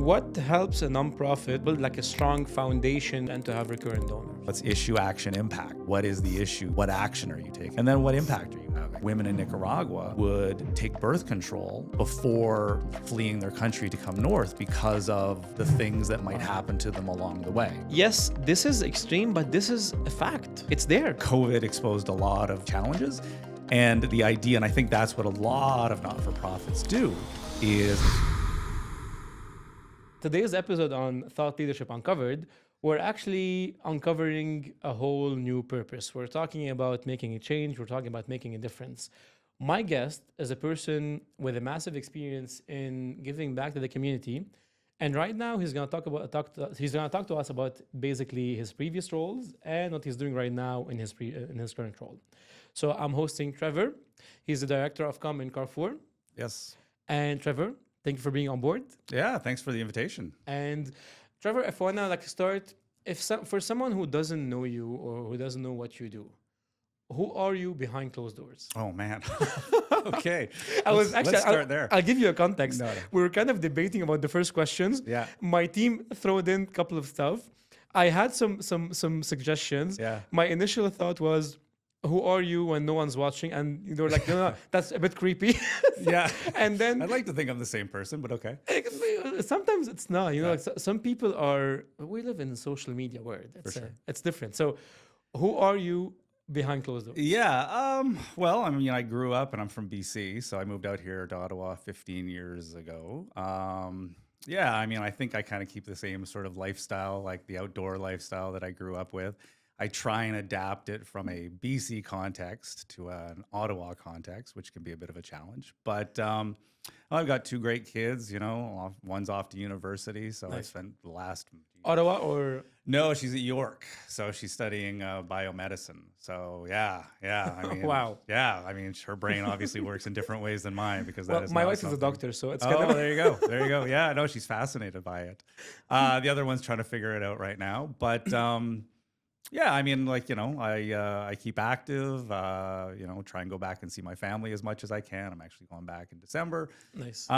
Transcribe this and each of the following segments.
What helps a nonprofit build like a strong foundation and to have recurrent donors? What's issue, action, impact? What is the issue? What action are you taking? And then what impact are you having? Women in Nicaragua would take birth control before fleeing their country to come north because of the things that might happen to them along the way. Yes, this is extreme, but this is a fact. It's there. COVID exposed a lot of challenges. And the idea, and I think that's what a lot of not-for-profits do, is... Today's episode on Thought Leadership Uncovered, we're actually uncovering a whole new purpose. We're talking about making a change. We're talking about making a difference. My guest is a person with a massive experience in giving back to the community. And right now, he's going to talk to us about basically his previous roles and what he's doing right now in his current role. So I'm hosting Trevor. He's the director of COM in CareFOR. Yes. And Trevor, thank you for being on board. Yeah, thanks for the invitation. And Trevor, if I want to start, for someone who doesn't know you or who doesn't know what you do, who are you behind closed doors? Oh, man. Okay. Let's start there. I'll give you a context. No. We were kind of debating about the first questions. Yeah. My team threw in a couple of stuff. I had some suggestions. Yeah. My initial thought was, who are you when no one's watching? And they were like, no, that's a bit creepy. Yeah. And then I'd like to think I'm the same person, but okay. sometimes it's not, like some people we live in the social media world. It's different. So who are you behind closed doors? Yeah. Well, I grew up and I'm from BC, so I moved out here to Ottawa 15 years ago. I think I kind of keep the same sort of lifestyle, like the outdoor lifestyle that I grew up with. I try and adapt it from a BC context to an Ottawa context, which can be a bit of a challenge. But I've got two great kids, one's off to university. So Nice. I spent the last... Ottawa or? No, she's at York. So she's studying biomedicine. So yeah. Wow. Yeah. Her brain obviously works in different ways than mine because that is my not wife is a something- doctor, so it's Oh, there you go. There you go. Yeah, no, she's fascinated by it. The other one's trying to figure it out right now. But I keep active, try and go back and see my family as much as I can. I'm actually going back in December. Nice.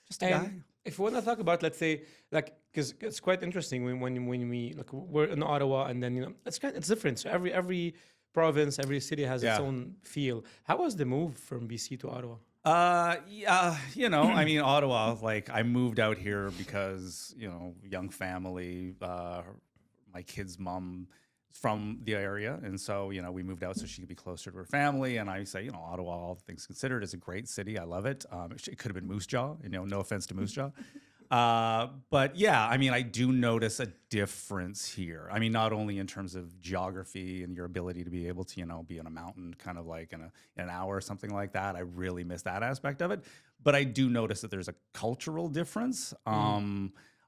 Just a guy. If we want to talk about, let's say, because it's quite interesting when we we're in Ottawa, and then it's different. So every province, every city has its own feel. How was the move from BC to Ottawa? Ottawa, I moved out here because, young family, my kid's mom is from the area. And so, we moved out so she could be closer to her family. And I say, Ottawa, all things considered, is a great city. I love it. It could have been Moose Jaw, no offense to Moose Jaw. I do notice a difference here. Not only in terms of geography and your ability to be able to, be on a mountain kind of like in an hour or something like that. I really miss that aspect of it. But I do notice that there's a cultural difference.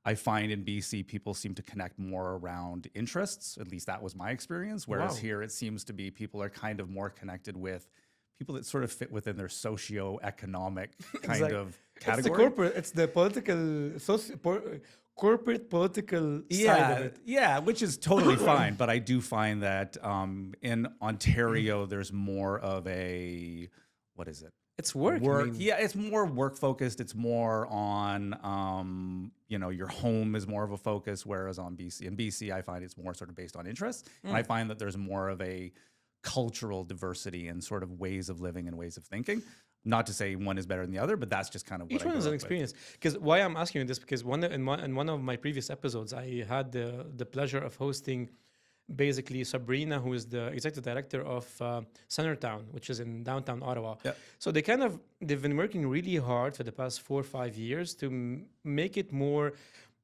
I find in BC, people seem to connect more around interests. At least that was my experience. Whereas here, it seems to be people are kind of more connected with people that sort of fit within their socio-economic kind of category. It's the corporate political side of it. Yeah, which is totally fine. But I do find that in Ontario, there's more of a, what is it? It's work. Yeah, it's more work focused. It's more on, your home is more of a focus, whereas in BC, I find it's more sort of based on interests. And I find that there's more of a cultural diversity and sort of ways of living and ways of thinking. Not to say one is better than the other, but that's just kind of what each one is an experience. Because why I'm asking you this, because in one of my previous episodes, I had the pleasure of hosting basically Sabrina, who is the executive director of Centertown, which is in downtown Ottawa. Yep. So they've been working really hard for the past 4 or 5 years to make it more.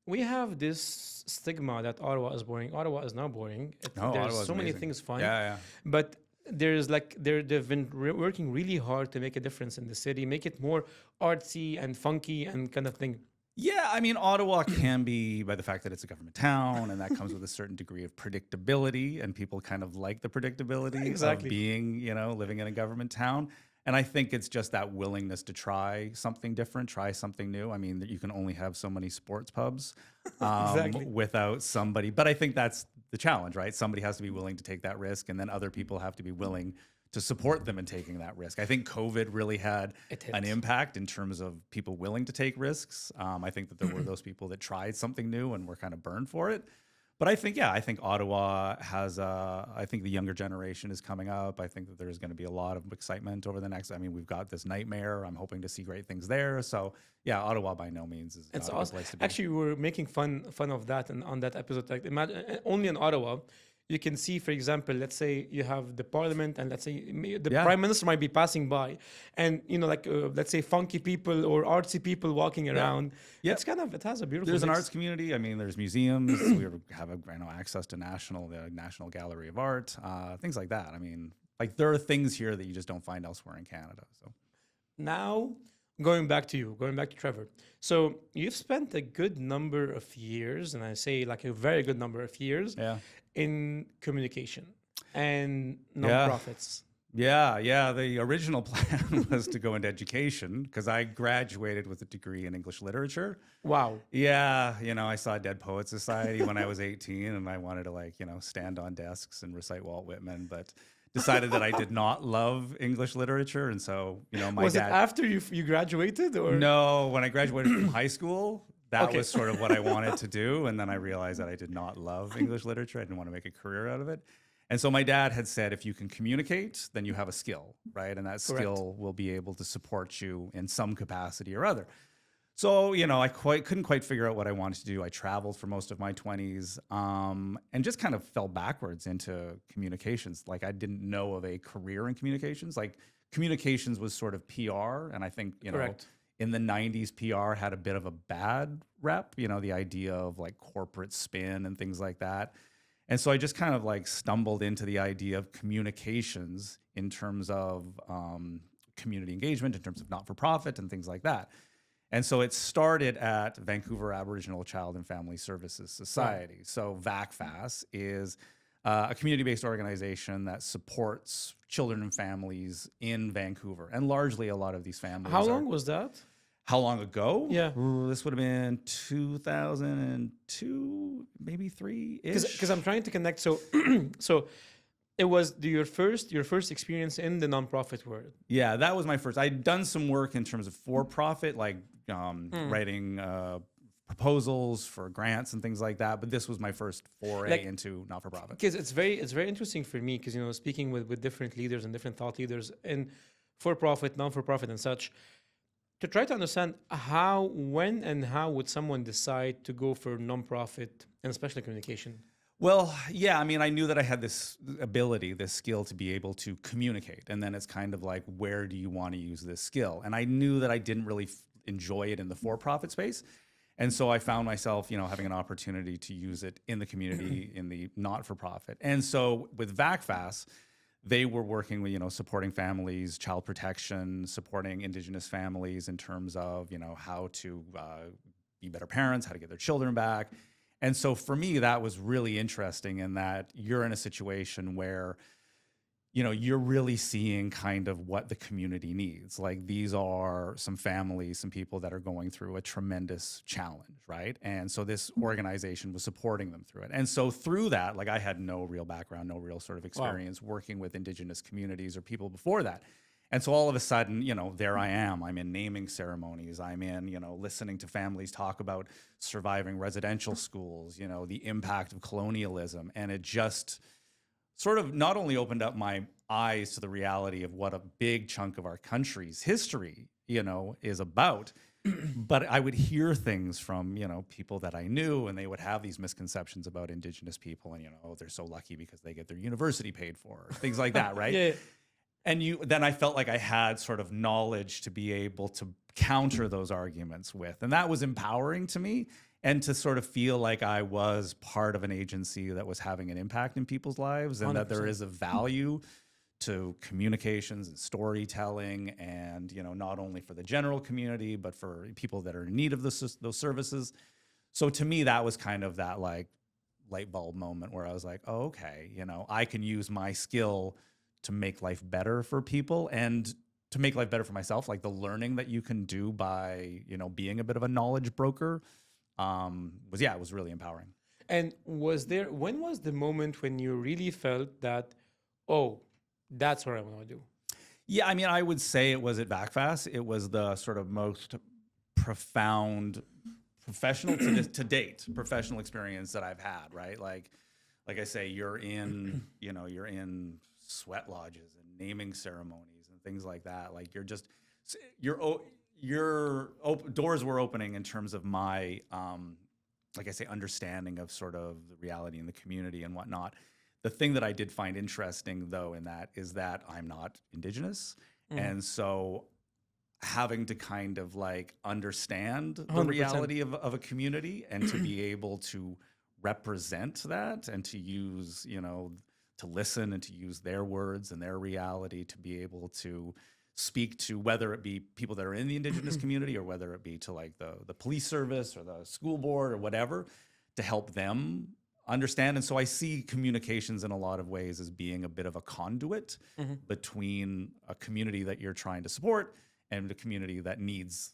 We have this stigma that Ottawa is boring. Ottawa is not boring. There's so many things fun. Yeah. But there's they've been working really hard to make a difference in the city, make it more artsy and funky and kind of thing. Yeah, Ottawa can be, by the fact that it's a government town, and that comes with a certain degree of predictability, and people kind of like the predictability of being, living in a government town. And I think it's just that willingness to try something different, try something new. You can only have so many sports pubs without somebody. But I think that's the challenge, right? Somebody has to be willing to take that risk, and then other people have to be willing to support them in taking that risk. I think COVID really had It an hit. impact in terms of people willing to take risks. I think that there were those people that tried something new and were kind of burned for it. But I think, yeah, I think Ottawa has, I think the younger generation is coming up. I think that there's going to be a lot of excitement over the next, I mean, we've got this nightmare. I'm hoping to see great things there. So yeah, Ottawa by no means is It's a good awesome. place to be. Actually, we were making fun of that and on that episode. Like, imagine only in Ottawa, you can see, for example, let's say you have the parliament, and let's say the Yeah. prime minister might be passing by, and like let's say funky people or artsy people walking around. Yeah. It's kind of, it has a beautiful. There's an mix. arts community. I mean, there's museums. We have access to the National Gallery of Art, things like that. I mean, like there are things here that you just don't find elsewhere in Canada. So Now, going back to Trevor. So you've spent a good number of years, and I say like a very good number of years, yeah. in communication and Yeah. nonprofits. Yeah. The original plan was to go into education because I graduated with a degree in English literature. Wow. Yeah, I saw Dead Poets Society when I was 18, and I wanted to stand on desks and recite Walt Whitman, but decided that I did not love English literature, and so my Was dad. it after you graduated, or No, when I graduated from high school, that Okay. was sort of what I wanted to do. And then I realized that I did not love English literature. I didn't want to make a career out of it. And so my dad had said, if you can communicate, then you have a skill, right? And that Correct. skill will be able to support you in some capacity or other. So, I couldn't quite figure out what I wanted to do. I traveled for most of my 20s and just kind of fell backwards into communications. Like I didn't know of a career in communications. Like communications was sort of PR. And I think, Correct. in the 90s, PR had a bit of a bad rep, the idea of like corporate spin and things like that. And so I just kind of like stumbled into the idea of communications in terms of community engagement, in terms of not-for-profit and things like that. And so it started at Vancouver Aboriginal Child and Family Services Society. Right. So VACFAS is a community-based organization that supports children and families in Vancouver. And largely a lot of these families How long was that? How long ago? Yeah. Ooh, this would have been 2002, maybe 3-ish. Because I'm trying to connect. So, so it was your first experience in the nonprofit world. Yeah, that was my first. I'd done some work in terms of for-profit, like writing proposals for grants and things like that. But this was my first foray into not-for-profit. Because it's very interesting for me because speaking with different leaders and different thought leaders in for-profit, non-for-profit, and such, to try to understand when and how would someone decide to go for non-profit and especially communication. Well, yeah, I mean, I knew that I had this ability, this skill to be able to communicate. And then it's kind of like, where do you want to use this skill? And I knew that I didn't really enjoy it in the for-profit space. And so I found myself, having an opportunity to use it in the community, in the not-for-profit. And so with VACFAS, they were working with, supporting families, child protection, supporting Indigenous families in terms of, how to be better parents, how to get their children back. And so for me, that was really interesting in that you're in a situation where, you're really seeing kind of what the community needs. Like these are some families, some people that are going through a tremendous challenge, right? And so this organization was supporting them through it. And so through that, like I had no real background, no real sort of experience working with Indigenous communities or people before that. And so all of a sudden, there I am. I'm in naming ceremonies. I'm in, listening to families talk about surviving residential schools, the impact of colonialism. And it just sort of not only opened up my eyes to the reality of what a big chunk of our country's history, is about, but I would hear things from, people that I knew, and they would have these misconceptions about Indigenous people and, they're so lucky because they get their university paid for, things like that, right? Yeah. And then I felt like I had sort of knowledge to be able to counter those arguments with. And that was empowering to me, and to sort of feel like I was part of an agency that was having an impact in people's lives, and 100%. that there is a value to communications and storytelling, and, not only for the general community, but for people that are in need of those services. So to me, that was kind of that like light bulb moment where I was like, oh, okay, I can use my skill to make life better for people and to make life better for myself. Like the learning that you can do by, being a bit of a knowledge broker it was really empowering. And when was the moment when you really felt that, That's what I want to do. Yeah, I mean, I would say it was at VacFast. It was the sort of most profound professional to date professional experience that I've had. Right, like I say, you're in you're in sweat lodges and naming ceremonies and things like that. Like your doors were opening in terms of my like I say, understanding of sort of the reality in the community and whatnot. The thing that I did find interesting, though, in that is that I'm not Indigenous. And so having to kind of like understand the 100%. reality of a community and to be able to represent that and to use, to listen and to use their words and their reality to be able to speak to whether it be people that are in the Indigenous community or whether it be to like the police service or the school board or whatever, to help them understand. And so I see communications in a lot of ways as being a bit of a conduit between a community that you're trying to support and a community that needs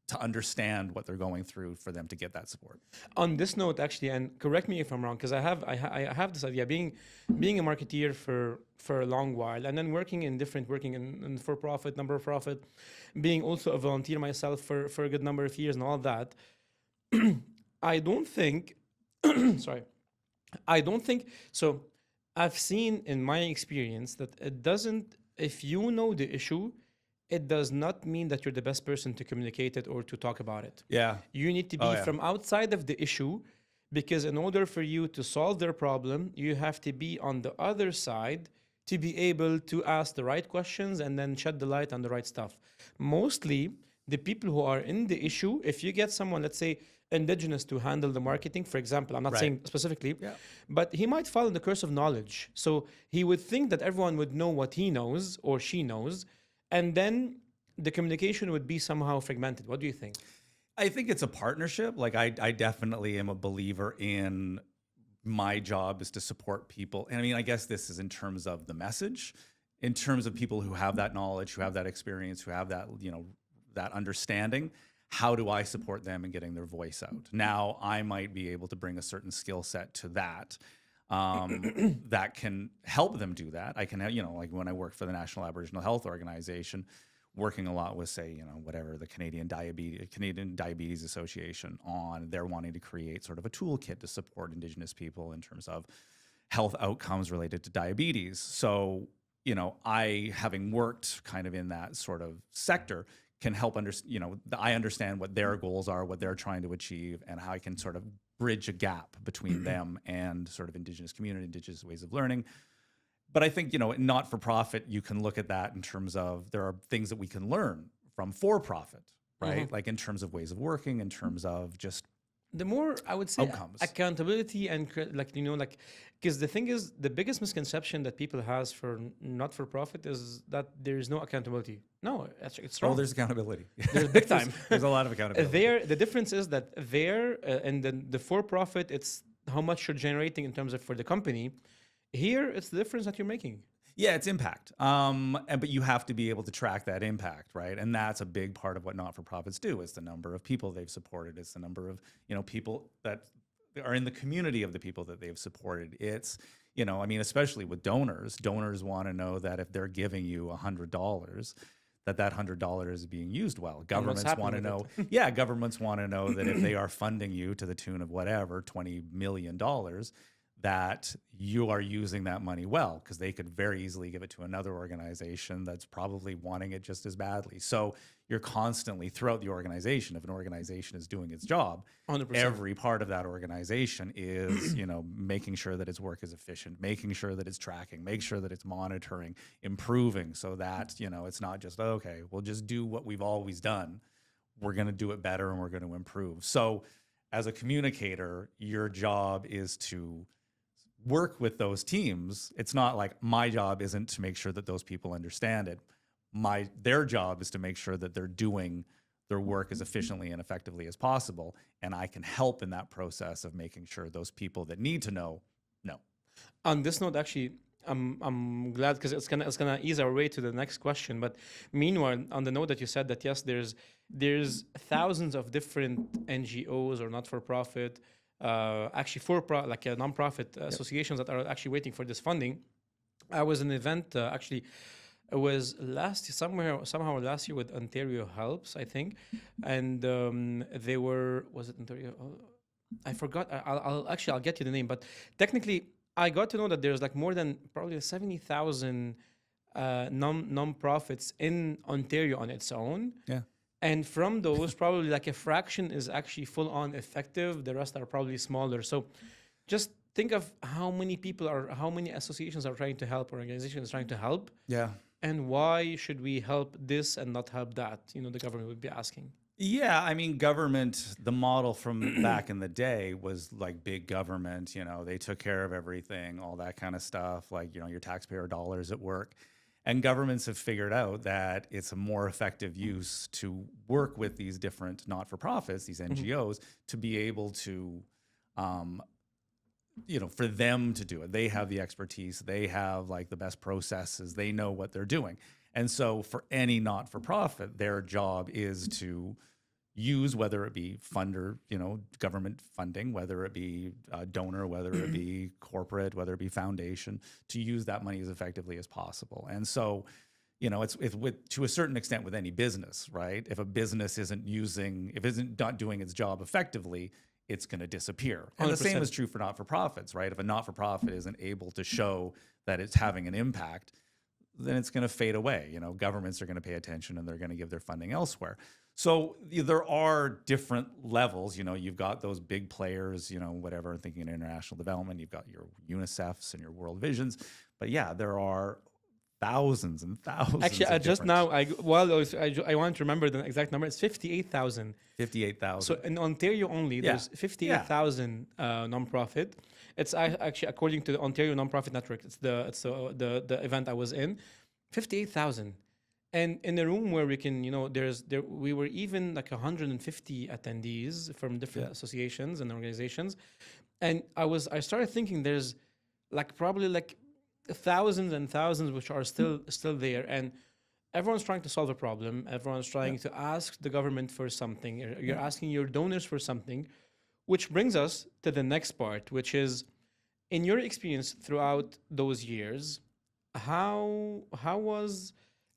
to understand what they're going through for them to get that support. On this note, actually, and correct me if I'm wrong, because I have this idea, being a marketeer for a long while, and then working in for-profit, non-profit, being also a volunteer myself for a good number of years and all that. I don't think, sorry, I don't think so. I've seen in my experience that it doesn't. If you know the issue, it does not mean that you're the best person to communicate it or to talk about it. Yeah. You need to be from outside of the issue, because in order for you to solve their problem, you have to be on the other side to be able to ask the right questions and then shed the light on the right stuff. Mostly, the people who are in the issue, if you get someone, let's say, Indigenous to handle the marketing, for example, I'm not saying specifically, but he might fall in the curse of knowledge. So he would think that everyone would know what he knows or she knows, and then the communication would be somehow fragmented. What do you think? I think it's a partnership. Like I definitely am a believer in my job is to support people. And I mean, I guess this is in terms of the message, in terms of people who have that knowledge, who have that experience, who have that, that understanding. How do I support them in getting their voice out? Now, I might be able to bring a certain skill set to that that can help them do that. I can, like when I work for the National Aboriginal Health Organization, working a lot with, say, whatever the Canadian Diabetes Association they're wanting to create sort of a toolkit to support Indigenous people in terms of health outcomes related to diabetes. So, I, having worked kind of in that sort of sector, can help I understand what their goals are, what they're trying to achieve, and how I can sort of bridge a gap between them and sort of Indigenous community, Indigenous ways of learning. But I think, not for profit, you can look at that in terms of there are things that we can learn from for profit, right? Like in terms of ways of working, in terms of just the more, I would say, outcomes. Accountability and because the thing is, the biggest misconception that people has for not-for-profit is that there is no accountability. No, it's wrong. Oh, there's accountability. There's big time. There's a lot of accountability. The difference is that and then the for-profit, it's how much you're generating in terms of for the company. Here, it's the difference that you're making. Yeah, it's impact. But you have to be able to track that impact, right? And that's a big part of what not-for-profits do. It's the number of people they've supported. It's the number of, people that are in the community of the people that they've supported. It's, especially with donors want to know that if they're giving you $100, that $100 is being used well. Governments want to know, governments want to know that if they are funding you to the tune of whatever, $20 million, that you are using that money well, because they could very easily give it to another organization that's probably wanting it just as badly. So you're constantly throughout the organization, if an organization is doing its job, 100%. Every part of that organization is, making sure that its work is efficient, making sure that it's tracking, make sure that it's monitoring, improving, so that, it's not just, okay, we'll just do what we've always done. We're going to do it better and we're going to improve. So as a communicator, your job is to work with those teams. It's not like my job isn't to make sure that those people understand it. Their job is to make sure that they're doing their work as efficiently and effectively as possible, and I can help in that process of making sure those people that need to know. On this note, actually, I'm glad, because it's gonna ease our way to the next question. But meanwhile, on the note that you said that yes, there's thousands of different NGOs or not-for-profit, actually like non-profit associations that are actually waiting for this funding. I was in an event actually. It was somehow last year with Ontario Helps, I think, and they were was it Ontario? I forgot. I'll get you the name, but technically, I got to know that there's like more than probably 70,000 non-profits in Ontario on its own. Yeah. And from those, probably like a fraction is actually full on effective. The rest are probably smaller. So just think of how many people are, how many associations are trying to help, or organizations trying to help. Yeah. And why should we help this and not help that? The government would be asking. Yeah, I mean, government, the model from back in the day was like big government, they took care of everything, all that kind of stuff, like, your taxpayer dollars at work. And governments have figured out that it's a more effective use to work with these different not-for-profits, these NGOs, to be able to, for them to do it. They have the expertise, they have like the best processes, they know what they're doing. And so for any not-for-profit, their job is to use, whether it be funder, government funding, whether it be donor, whether it be corporate, whether it be foundation, to use that money as effectively as possible. And so, it's with, to a certain extent, with any business, right? If a business isn't not doing its job effectively, it's going to disappear. And 100%. the same is true for not-for-profits, right? If a not-for-profit isn't able to show that it's having an impact, then it's going to fade away. Governments are going to pay attention and they're going to give their funding elsewhere. So there are different levels. You've got those big players, whatever, thinking in international development, you've got your UNICEFs and your World Visions. But yeah, there are thousands and thousands. Actually, I want to remember the exact number. It's 58,000. 58,000. So in Ontario only, there's 58,000 nonprofit. It's actually, according to the Ontario Nonprofit Network, it's the event I was in, 58,000. And in a room where we can, we were even like 150 attendees from different associations and organizations. And I started thinking there's like probably like thousands and thousands which are still there. And everyone's trying to solve a problem. Everyone's trying to ask the government for something. You're asking your donors for something, which brings us to the next part, which is, in your experience throughout those years, how was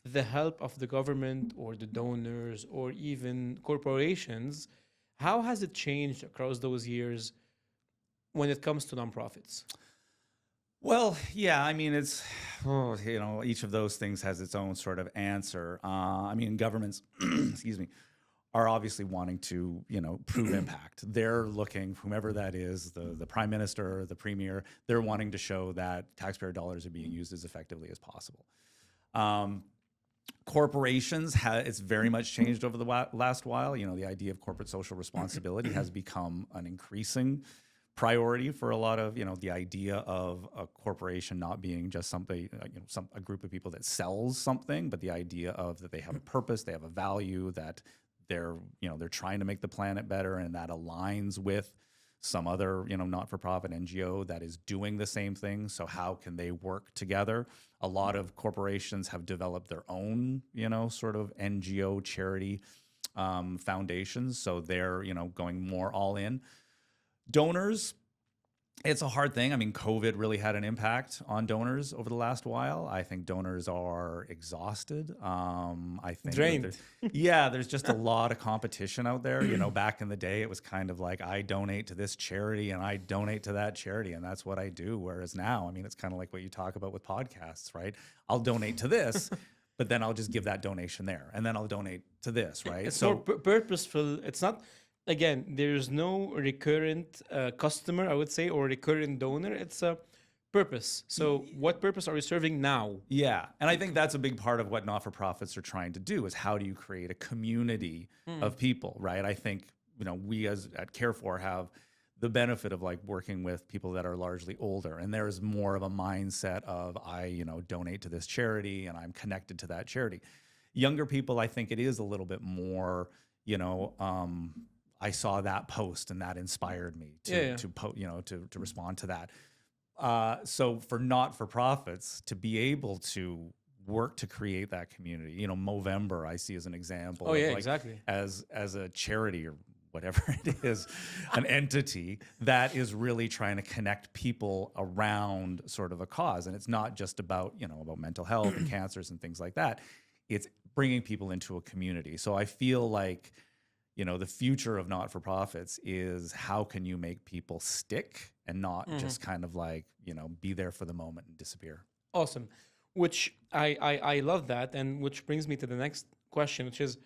the help of the government or the donors or even corporations, how has it changed across those years when it comes to nonprofits? Well, yeah, I mean, it's, each of those things has its own sort of answer. I mean, governments, excuse me, are obviously wanting to, prove impact. They're looking, whomever that is, the prime minister, the premier, they're wanting to show that taxpayer dollars are being used as effectively as possible. Corporations, it's very much changed over the last while. The idea of corporate social responsibility has become an increasing priority for a lot of, the idea of a corporation not being just something, a group of people that sells something, but the idea of that they have a purpose, they have a value, that they're trying to make the planet better, and that aligns with some other, not-for-profit NGO that is doing the same thing. So how can they work together? A lot of corporations have developed their own, sort of NGO charity foundations. So they're, going more all in. Donors, it's a hard thing. I mean, COVID really had an impact on donors over the last while. I think donors are exhausted. I think drained. There's just a lot of competition out there. Back in the day, it was kind of like, I donate to this charity and I donate to that charity, and that's what I do. Whereas now, I mean, it's kind of like what you talk about with podcasts, right? I'll donate to this, but then I'll just give that donation there, and then I'll donate to this, right? It's more purposeful. It's not. Again, there's no recurrent customer, I would say, or recurrent donor. It's a purpose. So what purpose are we serving now? Yeah. And I think that's a big part of what not-for-profits are trying to do, is how do you create a community of people, right? I think, we at CareFOR have the benefit of like working with people that are largely older, and there's more of a mindset of, I, donate to this charity and I'm connected to that charity. Younger people, I think it is a little bit more, I saw that post and that inspired me to respond to that. So for not-for-profits to be able to work to create that community, Movember I see as an example. Oh yeah, exactly. As a charity, or whatever it is, an entity that is really trying to connect people around sort of a cause. And it's not just about, about mental health and cancers and things like that. It's bringing people into a community. So I feel like, the future of not-for-profits is how can you make people stick and not just kind of like, be there for the moment and disappear. Awesome. Which I love that. And which brings me to the next question, which is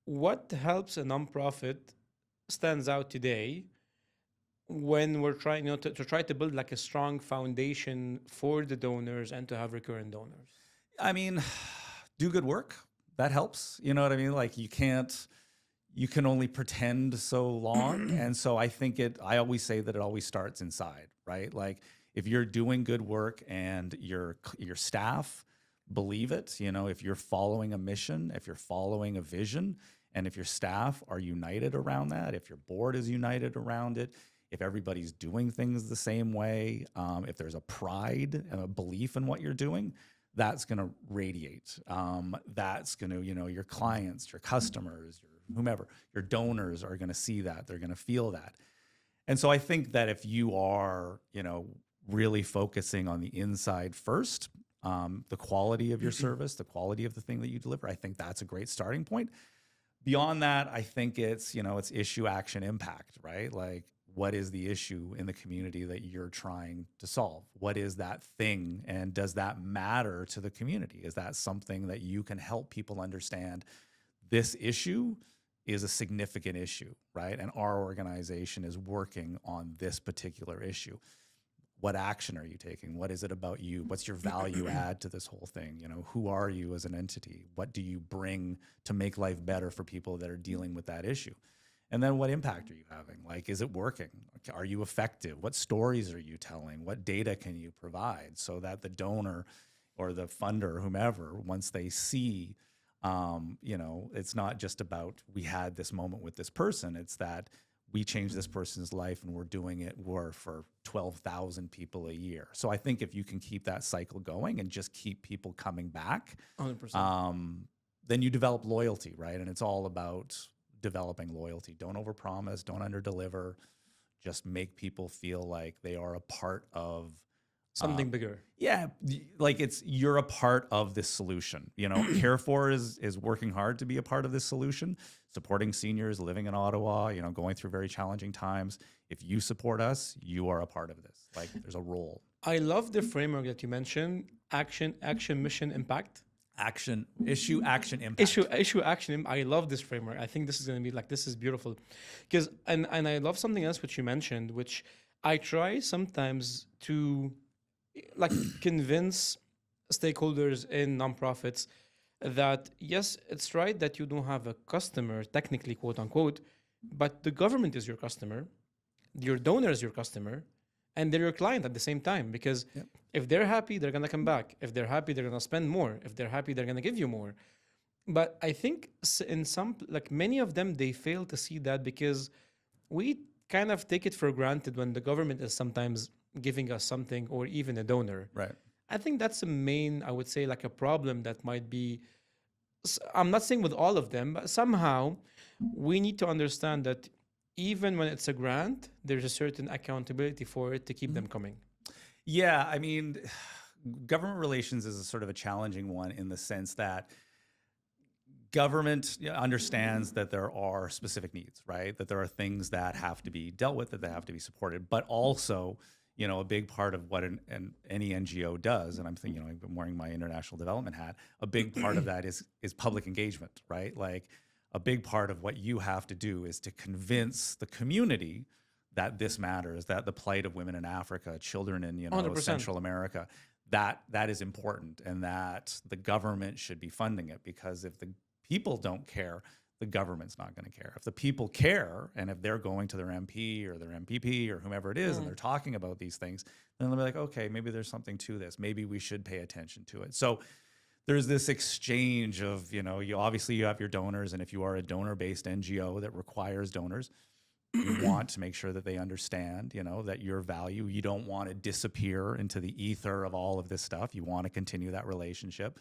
what helps a nonprofit stands out today when we're trying, to try to build like a strong foundation for the donors and to have recurrent donors? I mean, do good work. That helps. You know what I mean? Like you can only pretend so long. And so I think I always say that it always starts inside, right? Like if you're doing good work and your staff believe it, if you're following a mission, if you're following a vision, and if your staff are united around that, if your board is united around it, if everybody's doing things the same way, if there's a pride and a belief in what you're doing, that's going to radiate. That's going to, your clients, your customers, your whomever, your donors are going to see that. They're going to feel that. And so I think that if you are, really focusing on the inside first, the quality of your service, the quality of the thing that you deliver, I think that's a great starting point. Beyond that, I think it's, it's issue, action, impact, right? Like what is the issue in the community that you're trying to solve? What is that thing? And does that matter to the community? Is that something that you can help people understand? This issue is a significant issue, right? And our organization is working on this particular issue. What action are you taking? What is it about you? What's your value add to this whole thing? Who are you as an entity? What do you bring to make life better for people that are dealing with that issue? And then what impact are you having? Like, is it working? Are you effective? What stories are you telling? What data can you provide so that the donor or the funder, whomever, once they see, it's not just about we had this moment with this person. It's that we changed this person's life and we're doing it for 12,000 people a year. So I think if you can keep that cycle going and just keep people coming back, 100%. Then you develop loyalty, right? And it's all about developing loyalty. Don't overpromise, don't underdeliver. Just make people feel like they are a part of Something bigger. Yeah, like you're a part of this solution. CareFOR is working hard to be a part of this solution, supporting seniors living in Ottawa, going through very challenging times. If you support us, you are a part of this. Like there's a role. I love the framework that you mentioned: action, mission, impact. Action, issue, action, impact. Issue, action. I love this framework. I think this is going to be this is beautiful, because and I love something else which you mentioned, which I try sometimes to convince stakeholders in nonprofits that yes, it's right that you don't have a customer technically, quote unquote, but the government is your customer, your donor is your customer, and they're your client at the same time. Because if they're happy, they're gonna come back. If they're happy, they're gonna spend more. If they're happy, they're gonna give you more. But I think in some, many of them, they fail to see that because we kind of take it for granted when the government is sometimes giving us something, or even a donor. Right. I think that's the main, I would say, a problem that might be, I'm not saying with all of them, but somehow we need to understand that even when it's a grant, there's a certain accountability for it to keep them coming. Yeah, I mean, government relations is a sort of a challenging one in the sense that government understands that there are specific needs, right? That there are things that have to be dealt with, that they have to be supported, but also, a big part of what any NGO does, and I'm thinking, I've been wearing my international development hat, a big part of that is public engagement, right? Like a big part of what you have to do is to convince the community that this matters, that the plight of women in Africa, children in 100%. Central America, that is important, and that the government should be funding it, because if the people don't care, the government's not going to care. If the people care, and if they're going to their MP or their MPP or whomever it is, and they're talking about these things, then they'll be like, okay, maybe there's something to this. Maybe we should pay attention to it. So there's this exchange of, you have your donors, and if you are a donor-based NGO that requires donors, you want to make sure that they understand, that your value, you don't want to disappear into the ether of all of this stuff. You want to continue that relationship.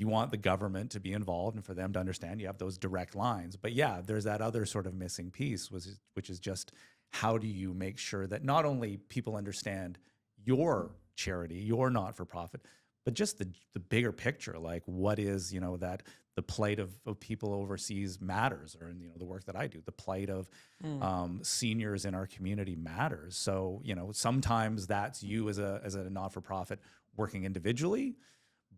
you want the government to be involved and for them to understand you have those direct lines. But yeah, there's that other sort of missing piece, which is just how do you make sure that not only people understand your charity, your not-for-profit, but just the bigger picture, like what is, that the plight of people overseas matters, or the work that I do, the plight of seniors in our community matters. So, sometimes that's you as a not-for-profit working individually,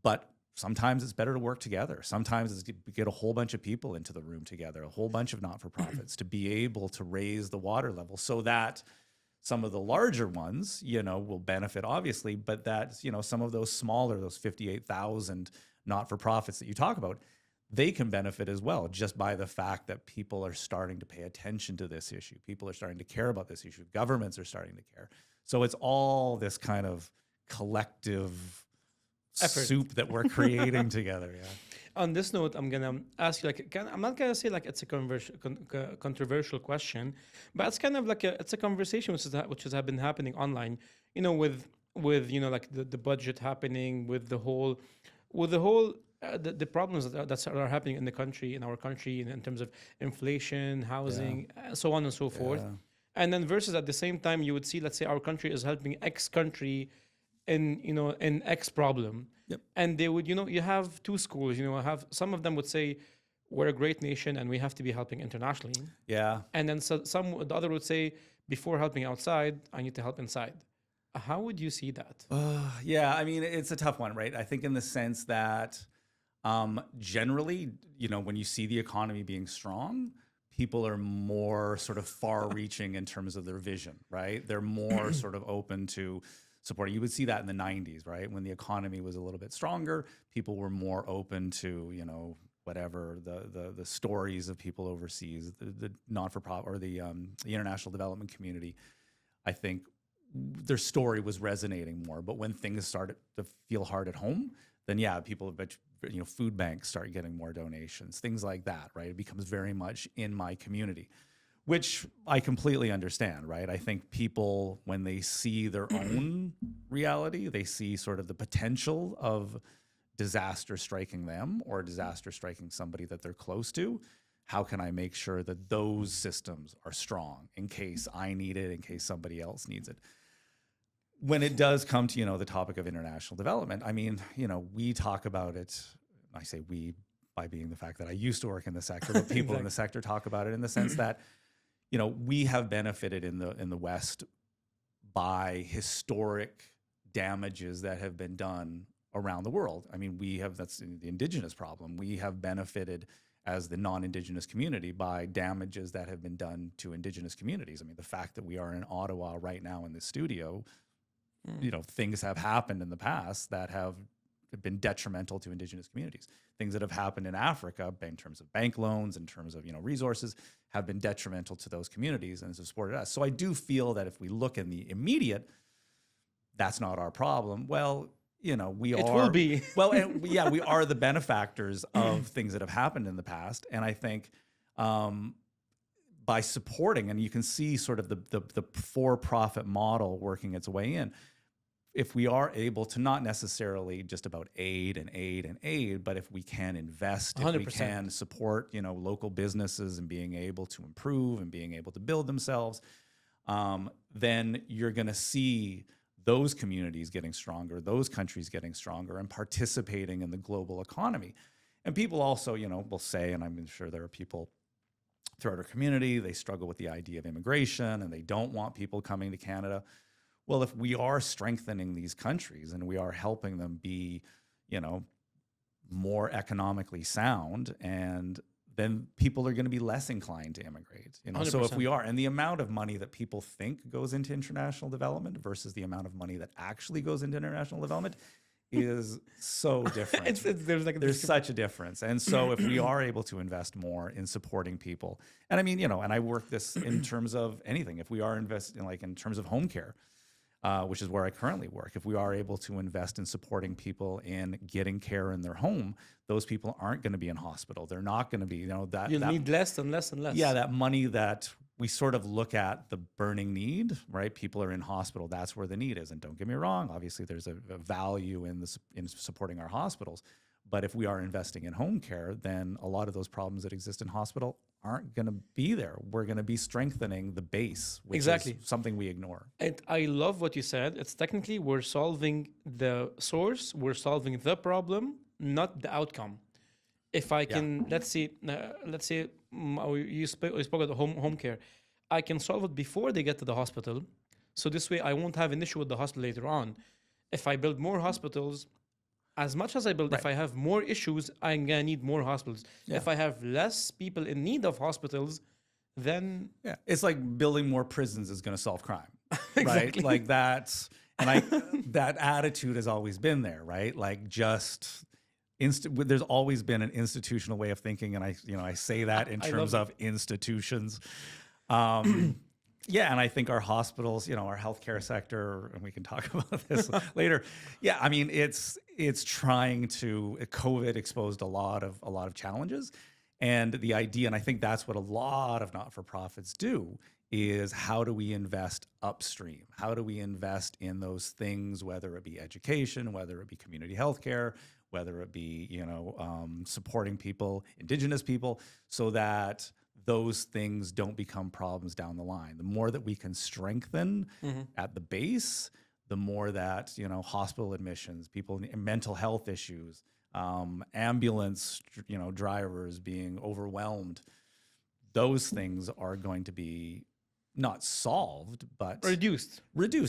but sometimes it's better to work together. Sometimes it's get a whole bunch of people into the room together, a whole bunch of not-for-profits to be able to raise the water level so that some of the larger ones, will benefit obviously, but that, some of those smaller, those 58,000 not-for-profits that you talk about, they can benefit as well just by the fact that people are starting to pay attention to this issue. People are starting to care about this issue. Governments are starting to care. So it's all this kind of collective Effort. soup that we're creating together. Yeah. On this note, I'm gonna ask you I'm not gonna say like it's a controversial question, but it's kind of like it's a conversation which has been happening online. With like the budget happening, with the whole the problems that are happening in our country, in terms of inflation, housing, so on and so forth. And then versus at the same time, you would see, let's say our country is helping X country in X problem. Yep. And they would, you have two schools, have some of them would say we're a great nation and we have to be helping internationally. Yeah. And then the other would say, before helping outside, I need to help inside. How would you see that? Yeah, I mean, it's a tough one, right? I think in the sense that generally, when you see the economy being strong, people are more sort of far-reaching in terms of their vision, right? They're more sort of open to supporting. You would see that in the 90s, right? When the economy was a little bit stronger, people were more open to, whatever the stories of people overseas, the non-for-profit or the international development community. I think their story was resonating more. But when things started to feel hard at home, then yeah, people, food banks start getting more donations, things like that, right? It becomes very much in my community, which I completely understand, right? I think people, when they see their own reality, they see sort of the potential of disaster striking them or disaster striking somebody that they're close to. How can I make sure that those systems are strong in case I need it, in case somebody else needs it? When it does come to, the topic of international development, I mean, we talk about it, I say we by being the fact that I used to work in the sector, but people in the sector talk about it in the sense that, we have benefited in the West by historic damages that have been done around the world. I mean, that's the indigenous problem. We have benefited as the non-indigenous community by damages that have been done to indigenous communities. I mean, the fact that we are in Ottawa right now in the studio, things have happened in the past that have been detrimental to indigenous communities. Things that have happened in Africa in terms of bank loans, in terms of, resources, have been detrimental to those communities and have supported us. So I do feel that if we look in the immediate, that's not our problem. Well, it will be. Well, and yeah, we are the benefactors of things that have happened in the past. And I think by supporting, and you can see sort of the for-profit model working its way in, if we are able to not necessarily just about aid, but if we can invest, if 100%. we can support, local businesses and being able to improve and being able to build themselves, then you're going to see those communities getting stronger, those countries getting stronger and participating in the global economy. And people also, will say, and I'm sure there are people throughout our community, they struggle with the idea of immigration and they don't want people coming to Canada. Well, if we are strengthening these countries and we are helping them be, more economically sound, and then people are going to be less inclined to immigrate. So if we are, and the amount of money that people think goes into international development versus the amount of money that actually goes into international development is so different. There's such a difference. And so if we are able to invest more in supporting people, and I mean, and I work this in terms of anything, if we are investing in terms of home care, which is where I currently work, if we are able to invest in supporting people in getting care in their home, those people aren't going to be in hospital. They're not going to be, that you'll need less and less and less. Yeah, that money that we sort of look at the burning need, right? People are in hospital. That's where the need is. And don't get me wrong, obviously there's a value in supporting our hospitals. But if we are investing in home care, then a lot of those problems that exist in hospital aren't going to be there. We're going to be strengthening the base, which Exactly. is something we ignore. And I love what you said. It's technically we're solving the source, we're solving the problem, not the outcome. If I can, let's say, you spoke about the home care. I can solve it before they get to the hospital, so this way I won't have an issue with the hospital later on. If I build more hospitals, as much as I build, if I have more issues, I'm gonna need more hospitals. If I have less people in need of hospitals, then it's like building more prisons is going to solve crime, Exactly. right? Like that's, and that attitude has always been there, right? Like just there's always been an institutional way of thinking, and I say that in terms of institutions. Yeah, and I think our hospitals, our healthcare sector, and we can talk about this later. Yeah, I mean, it's trying to. COVID exposed a lot of challenges, and the idea, and I think that's what a lot of not-for-profits do, is how do we invest upstream? How do we invest in those things, whether it be education, whether it be community healthcare, whether it be supporting people, Indigenous people, so that those things don't become problems down the line. The more that we can strengthen at the base, the more that, hospital admissions, people, mental health issues, ambulance, drivers being overwhelmed, those things are going to be not solved, but reduced.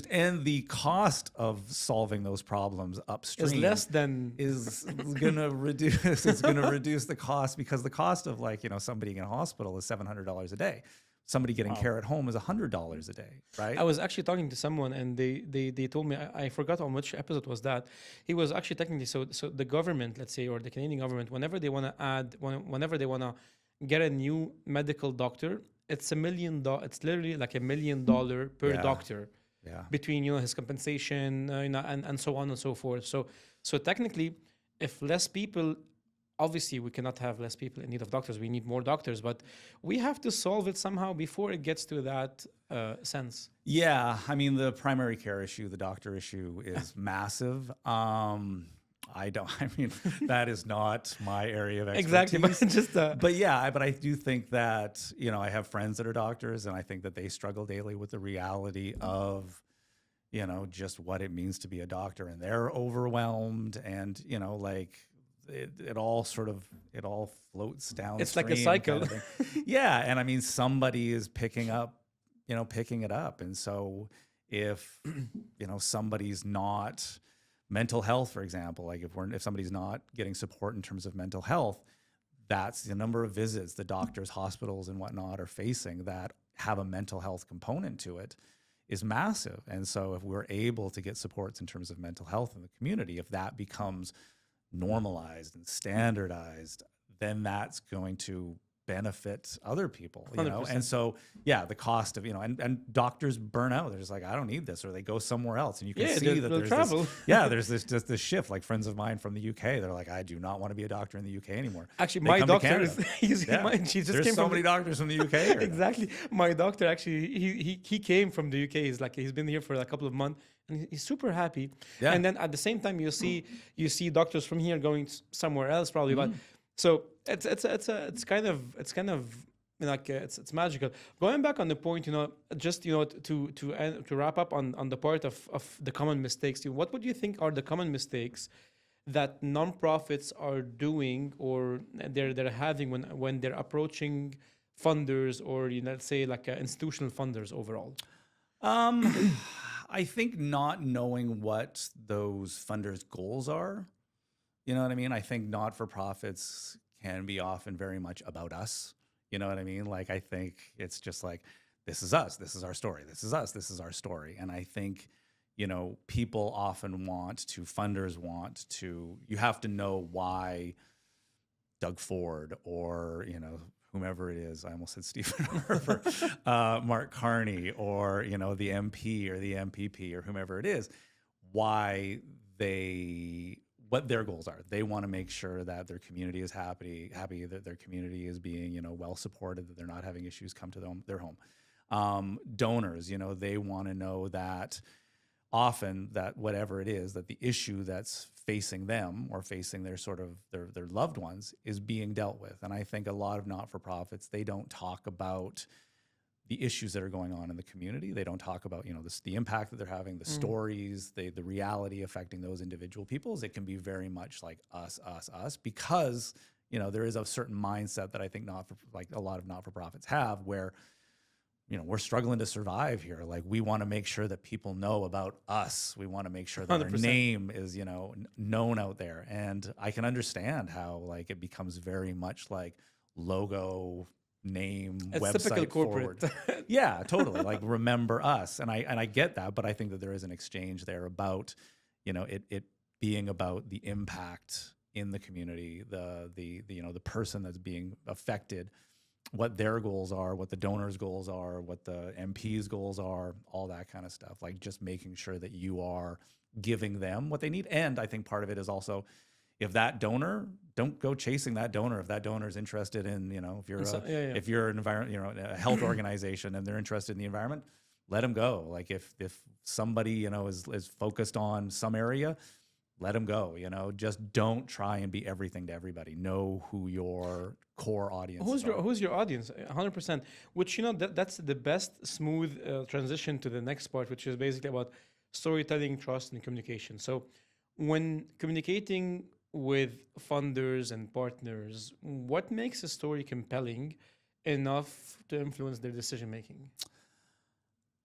And the cost of solving those problems upstream Is less than is going to reduce. It's going to reduce the cost, because the cost of somebody in a hospital is $700 a day. Somebody getting care at home is $100 a day, right? I was actually talking to someone, and they told me, I forgot on which episode was that. He was actually technically, so the government, let's say, or the Canadian government, whenever they want to get a new medical doctor, it's $1 million. It's literally like $1 million per doctor. Yeah. Between his compensation, and so on and so forth. So technically, if less people, obviously we cannot have less people in need of doctors. We need more doctors, but we have to solve it somehow before it gets to that sense. Yeah, I mean, the primary care issue, the doctor issue, is massive. That is not my area of expertise. Exactly, but just but I do think that, I have friends that are doctors, and I think that they struggle daily with the reality of, just what it means to be a doctor, and they're overwhelmed, and, it all floats down. It's like a cycle. Kind of thing. Yeah, and I mean, somebody is picking it up, and so if, somebody's not. Mental health, for example, like if somebody's not getting support in terms of mental health, that's the number of visits the doctors, hospitals, and whatnot are facing that have a mental health component to it is massive. And so if we're able to get supports in terms of mental health in the community, if that becomes normalized and standardized, then that's going to benefit other people, 100%. And so, the cost of, and doctors burn out. They're just like, I don't need this, or they go somewhere else. And you can see that there's travel. there's this shift. Like friends of mine from the UK, they're like, I do not want to be a doctor in the UK anymore. Actually, they my come to doctor Canada. There's so many doctors from the UK. Exactly. My doctor actually, he came from the UK. He's been here for a couple of months, and he's super happy. Yeah. And then at the same time, you see doctors from here going somewhere else probably, but so it's kind of like it's magical. Going back on the point, just to wrap up on the part of the common mistakes. What would you think are the common mistakes that nonprofits are doing, or they're having when they're approaching funders, or let's say like institutional funders overall? I think not knowing what those funders' goals are. You know what I mean? I think not-for-profits can be often very much about us. You know what I mean? Like, I think it's just like, this is us. This is our story. This is us. This is our story. And I think, people often funders want to, you have to know why Doug Ford or, whomever it is, I almost said Stephen Harper, Mark Carney, or, the MP or the MPP or whomever it is, what their goals are. They want to make sure that their community is happy that their community is being, well supported, that they're not having issues come to their home. Donors, they want to know that often that whatever it is, that the issue that's facing them or facing their sort of their loved ones is being dealt with. And I think a lot of not-for-profits, they don't talk about the issues that are going on in the community. They don't talk about, the impact that they're having, the stories, the reality affecting those individual peoples. It can be very much like us, because, there is a certain mindset that I think a lot of not-for-profits have where, we're struggling to survive here. Like, we want to make sure that people know about us. We want to make sure that 100%. our name is, known out there. And I can understand how like it becomes very much like logo, name, It's website typical corporate. forward. Yeah, totally. Like, remember us. And I get that, but I think that there is an exchange there about, it being about the impact in the community, the person that's being affected, what their goals are, what the donors' goals are, what the MP's goals are, all that kind of stuff. Like, just making sure that you are giving them what they need. And I think part of it is also, if that donor, don't go chasing that donor. If that donor is interested in, if you're an environment, a health organization and they're interested in the environment, let them go. Like, if somebody, is focused on some area, let them go. Just don't try and be everything to everybody. Know who your core audience is. Who's your audience? 100%. Which, that's the best smooth transition to the next part, which is basically about storytelling, trust, and communication. So when communicating with funders and partners, what makes a story compelling enough to influence their decision making?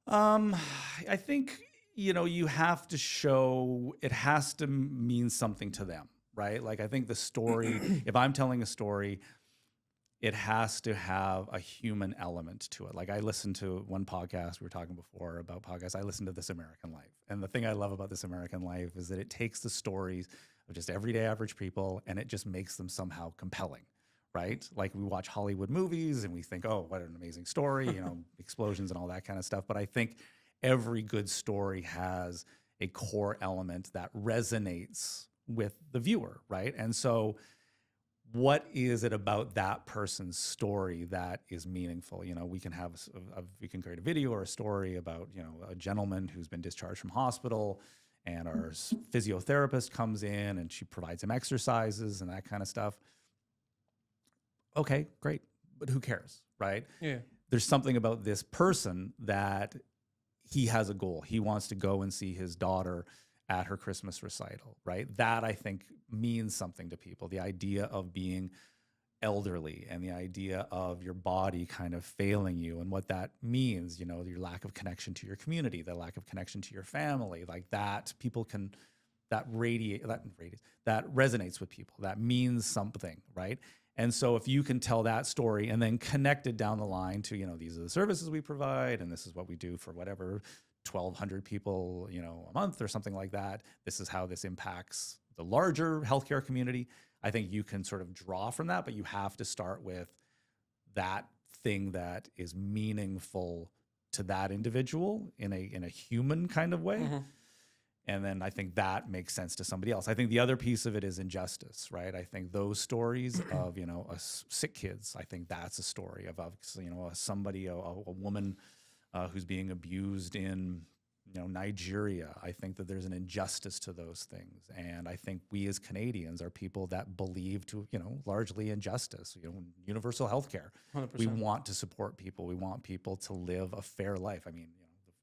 I think, you have to show, it has to mean something to them, right? Like, I think the story, if I'm telling a story, it has to have a human element to it. Like, I listened to one podcast, we were talking before about podcasts, I listened to This American Life. And the thing I love about This American Life is that it takes the stories of just everyday average people and it just makes them somehow compelling, right? Like, we watch Hollywood movies and we think, oh, what an amazing story, explosions and all that kind of stuff. But I think every good story has a core element that resonates with the viewer, right? And so what is it about that person's story that is meaningful? We can have we can create a video or a story about, a gentleman who's been discharged from hospital and our physiotherapist comes in and she provides him exercises and that kind of stuff. Okay, great. But who cares, right? Yeah. There's something about this person that he has a goal. He wants to go and see his daughter at her Christmas recital, right? That, I think, means something to people. The idea of being elderly and the idea of your body kind of failing you and what that means, your lack of connection to your community, the lack of connection to your family, like that, people can, that resonates with people. That means something, right? And so if you can tell that story and then connect it down the line to, these are the services we provide and this is what we do for whatever 1,200 people, a month or something like that. This is how this impacts the larger healthcare community. I think you can sort of draw from that, but you have to start with that thing that is meaningful to that individual in a human kind of way. Mm-hmm. And then I think that makes sense to somebody else. I think the other piece of it is injustice, right? I think those stories of, sick kids, I think that's a story of somebody, a woman who's being abused in, Nigeria. I think that there's an injustice to those things. And I think we as Canadians are people that believe to, largely injustice, universal healthcare. 100%. We want to support people. We want people to live a fair life. I mean,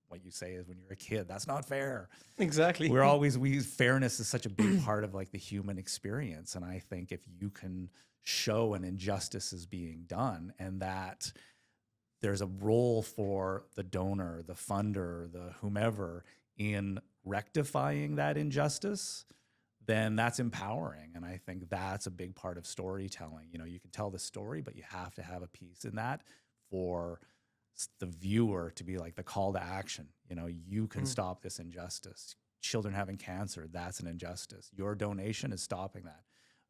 what you say is when you're a kid, that's not fair. Exactly. Fairness is such a big part of like the human experience. And I think if you can show an injustice is being done and that there's a role for the donor, the funder, the whomever in rectifying that injustice, then that's empowering. And I think that's a big part of storytelling. You can tell the story, but you have to have a piece in that for the viewer to be like the call to action. You can stop this injustice. Children having cancer, that's an injustice. Your donation is stopping that.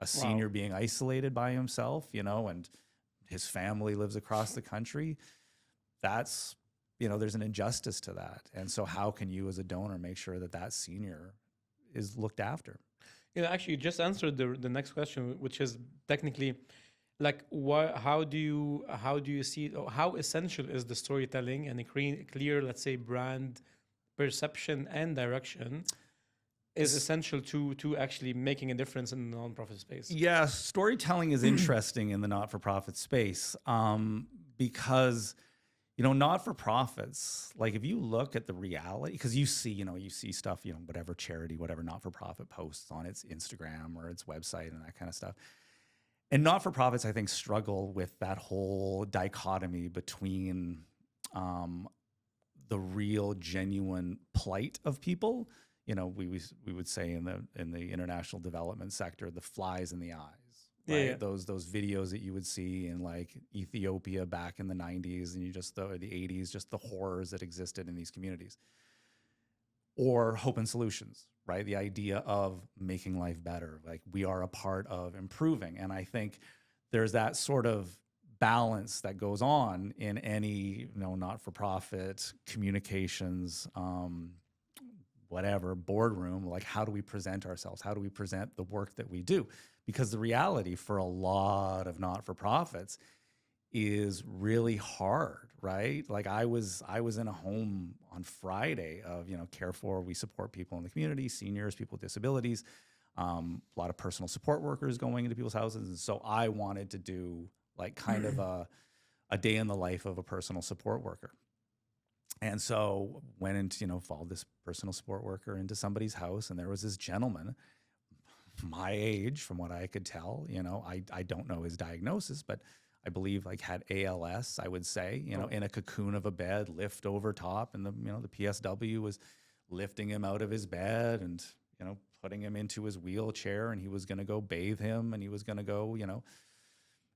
A senior being isolated by himself, and his family lives across the country, that's, there's an injustice to that. And so how can you as a donor make sure that that senior is looked after? Actually, you just answered the next question, which is technically, like, how do you see, how essential is the storytelling and a clear, let's say, brand perception and direction is essential to actually making a difference in the nonprofit space. Yeah, storytelling is interesting in the not-for-profit space, because not-for-profits, like if you look at the reality, because you see stuff, whatever charity, whatever not-for-profit posts on its Instagram or its website and that kind of stuff. And not-for-profits, I think, struggle with that whole dichotomy between the real, genuine plight of people. We would say in the international development sector, the flies in the eyes, right? Yeah. Those videos that you would see in like Ethiopia back in the 90s and or the 80s, just the horrors that existed in these communities. Or hope and solutions, right? The idea of making life better, like we are a part of improving. And I think there's that sort of balance that goes on in any not-for-profit communications whatever boardroom. Like, how do we present ourselves? How do we present the work that we do? Because the reality for a lot of not-for-profits is really hard, right? Like I was in a home on Friday of CareFOR. We support people in the community, seniors, people with disabilities, a lot of personal support workers going into people's houses. And so I wanted to do like kind of a day in the life of a personal support worker. And so went into, followed this personal support worker into somebody's house, and there was this gentleman, my age, from what I could tell. I don't know his diagnosis, but I believe like had ALS, I would say, in a cocoon of a bed, lift over top, and the PSW was lifting him out of his bed and, putting him into his wheelchair, and he was going to go bathe him, and he was going to go,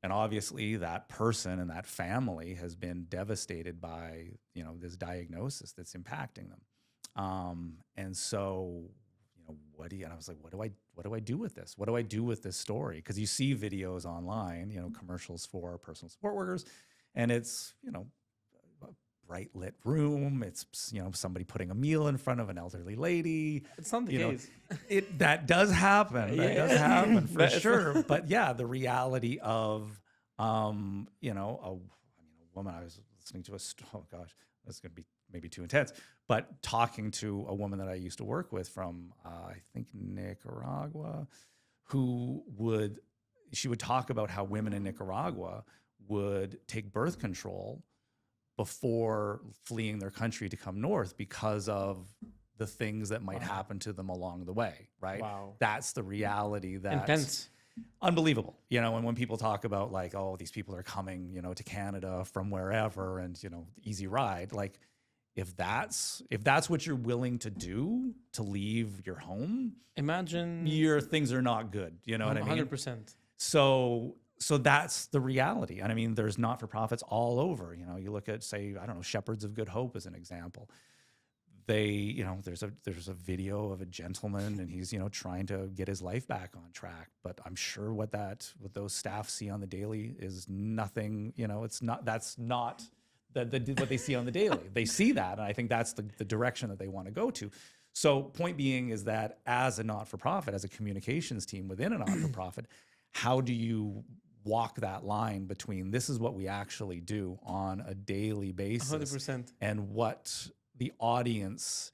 and obviously that person and that family has been devastated by, this diagnosis that's impacting them. And so, and I was like, what do I do with this? What do I do with this story? Because you see videos online, commercials for personal support workers, and it's, a bright lit room. It's, somebody putting a meal in front of an elderly lady. It's not the case. That does happen. That does happen for That's sure. But yeah, the reality of, a woman, I was listening to oh gosh, this is going to be maybe too intense, but talking to a woman that I used to work with from, I think Nicaragua, she would talk about how women in Nicaragua would take birth control before fleeing their country to come north because of the things that might happen to them along the way, right? Wow. That's the reality. That's intense. Unbelievable. And when people talk about like, oh, these people are coming, to Canada from wherever and, easy ride, like if that's what you're willing to do to leave your home, imagine your things are not good. You know what I mean? 100%. So that's the reality. And I mean, there's not-for-profits all over. You look at, say, I don't know, Shepherds of Good Hope as an example. They, there's a video of a gentleman, and he's, trying to get his life back on track. But I'm sure what those staff see on the daily is nothing. That's not what they see on the daily. They see that, and I think that's the direction that they want to go to. So point being is that as a not-for-profit, as a communications team within a not-for-profit, how do you walk that line between this is what we actually do on a daily basis 100%. and what the audience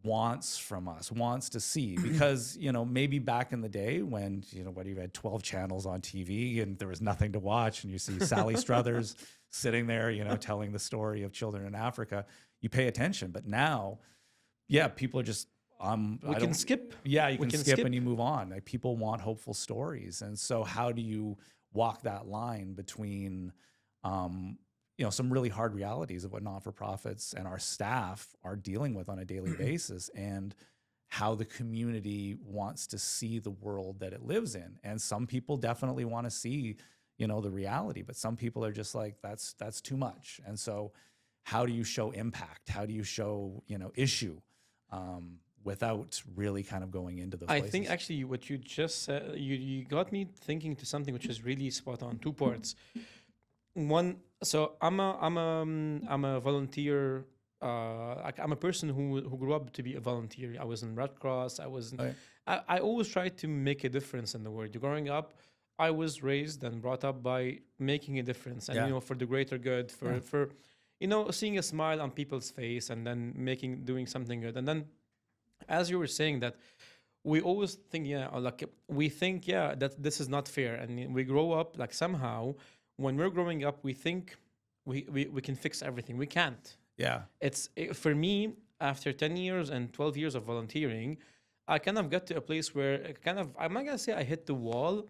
wants from us, wants to see? Because, maybe back in the day when, what you had 12 channels on TV and there was nothing to watch, and you see Sally Struthers sitting there, telling the story of children in Africa, you pay attention. But now, yeah, people are just, we can skip. Yeah, you can skip and you move on. Like, people want hopeful stories. And so how do you walk that line between, some really hard realities of what not-for-profits and our staff are dealing with on a daily basis, and how the community wants to see the world that it lives in? And some people definitely want to see, the reality, but some people are just like, that's too much. And so how do you show impact? How do you show, issue? Without really kind of going into those places. I think actually what you just said, you got me thinking to something which is really spot on. Two parts. One, so I'm a volunteer. I'm a person who grew up to be a volunteer. I was in Red Cross. I always tried to make a difference in the world. Growing up, I was raised and brought up by making a difference, and for the greater good, for seeing a smile on people's face and then doing something good. And then, as you were saying that, we always think, yeah, or like we think, yeah, that this is not fair. And we grow up like somehow when we're growing up, we think we can fix everything. We can't. Yeah. For me, after 10 years and 12 years of volunteering, I kind of got to a place where I'm not gonna say I hit the wall.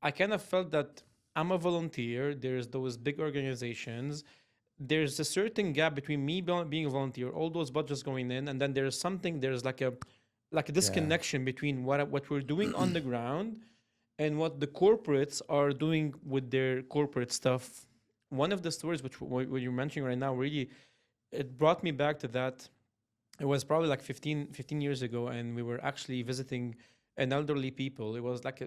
I kind of felt that I'm a volunteer. There's those big organizations. There's a certain gap between me being a volunteer, all those budgets going in, and then there's like a disconnection between what we're doing on the ground and what the corporates are doing with their corporate stuff. One of the stories which what you're mentioning right now, really, it brought me back to that. It was probably like 15 years ago, and we were actually visiting an elderly people. It was like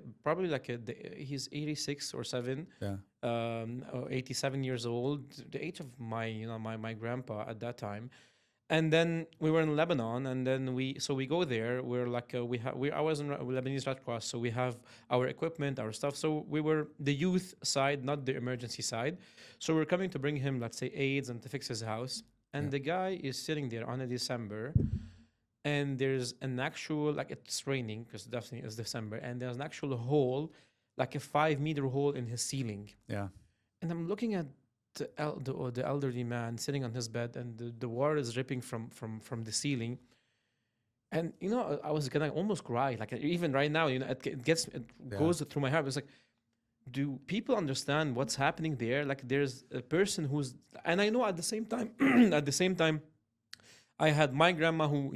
he's 86 or 7, Yeah. or 87 years old, the age of my grandpa at that time. And then we were in Lebanon, and then we go there. We're like I was in Lebanese Red Cross, so we have our equipment, our stuff. So we were the youth side, not the emergency side. So we're coming to bring him, let's say, aids and to fix his house. And the guy is sitting there on a December, and there's an actual, like, it's raining because definitely it's December, and there's an actual hole, like a 5-meter hole in his ceiling. Yeah. And I'm looking at the elderly man sitting on his bed, and the water is dripping from the ceiling. And I was gonna almost cry, like even right now, it goes through my heart. It's like, do people understand what's happening there? Like, there's a person who's, and I know at the same time, I had my grandma who,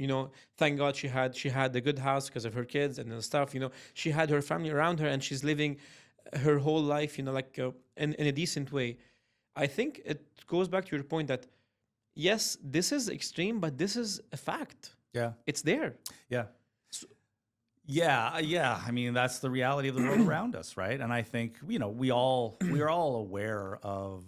thank God she had a good house because of her kids and stuff. She had her family around her, and she's living her whole life, like in a decent way. I think it goes back to your point that, yes, this is extreme, but this is a fact. Yeah. It's there. Yeah. Yeah. I mean, that's the reality of the world around us, right? And I think, we're all aware of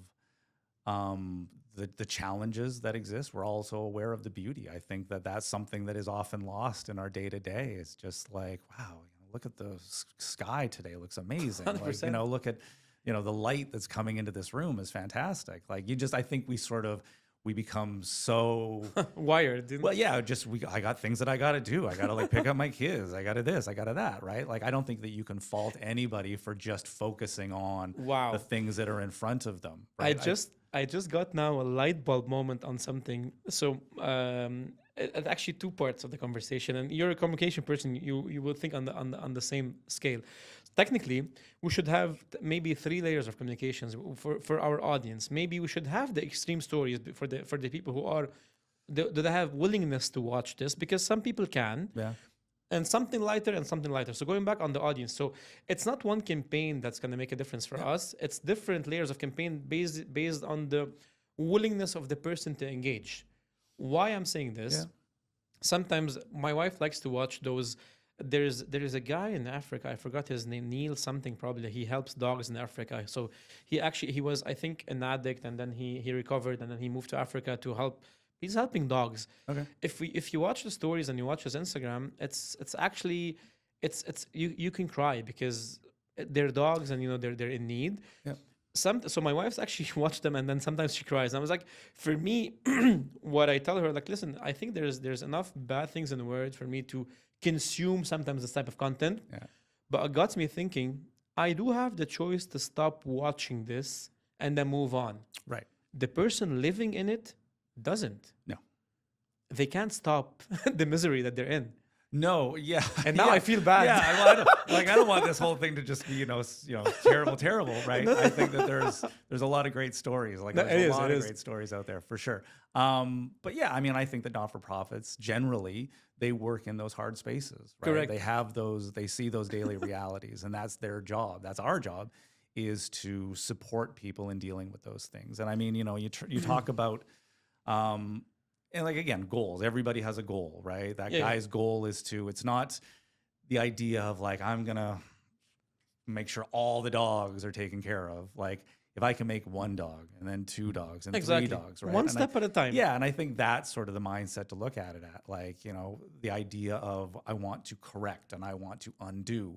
the challenges that exist. We're also aware of the beauty. I think that's something that is often lost in our day to day. It's just like, wow, look at the sky today. It looks amazing. 100%. Like, look at, the light that's coming into this room is fantastic. Like, I think we become so wired. Well, yeah, I got things that I got to do. I got to pick up my kids. I got to this, I got to that, right? Like, I don't think that you can fault anybody for just focusing on the things that are in front of them. Right? I just got now a light bulb moment on something. So actually 2 parts of the conversation, and you're a communication person. You will think on the same scale. Technically, we should have maybe 3 layers of communications for our audience. Maybe we should have the extreme stories for the people who are do they have willingness to watch this, because some people can. Yeah. And something lighter and something lighter. So going back on the audience, so it's not one campaign that's going to make a difference for us. It's different layers of campaign based on the willingness of the person to engage. Why I'm saying this? Yeah. Sometimes my wife likes to watch those. There is a guy in Africa. I forgot his name. Neil something probably. He helps dogs in Africa. So he was, I think, an addict, and then he recovered, and then he moved to Africa to help. He's helping dogs. Okay. If you watch the stories and you watch his Instagram, it's actually you can cry because they're dogs, and they're in need. Yeah. So my wife's actually watched them, and then sometimes she cries. And I was like, for me, what I tell her, like, listen, I think there's enough bad things in the world for me to consume sometimes this type of content. Yeah. But it got me thinking, I do have the choice to stop watching this and then move on. Right. The person living in it doesn't. No. They can't stop the misery that they're in. No, yeah. And now I feel bad. Yeah, I don't want this whole thing to just be, terrible, right? I think that there's a lot of great stories. Like, there's a lot of great stories out there for sure. But yeah, I mean, I think that not-for-profits generally, they work in those hard spaces, right? Correct. They have they see those daily realities, and that's their job. That's our job, is to support people in dealing with those things. And I mean, you talk about, and like, again, goals. Everybody has a goal, right? That guy's goal is it's not the idea of like, I'm going to make sure all the dogs are taken care of. Like, if I can make 1 dog and then 2 dogs and 3 dogs, right? One step at a time. Yeah. And I think that's sort of the mindset to look at it at. Like, the idea of I want to correct and I want to undo.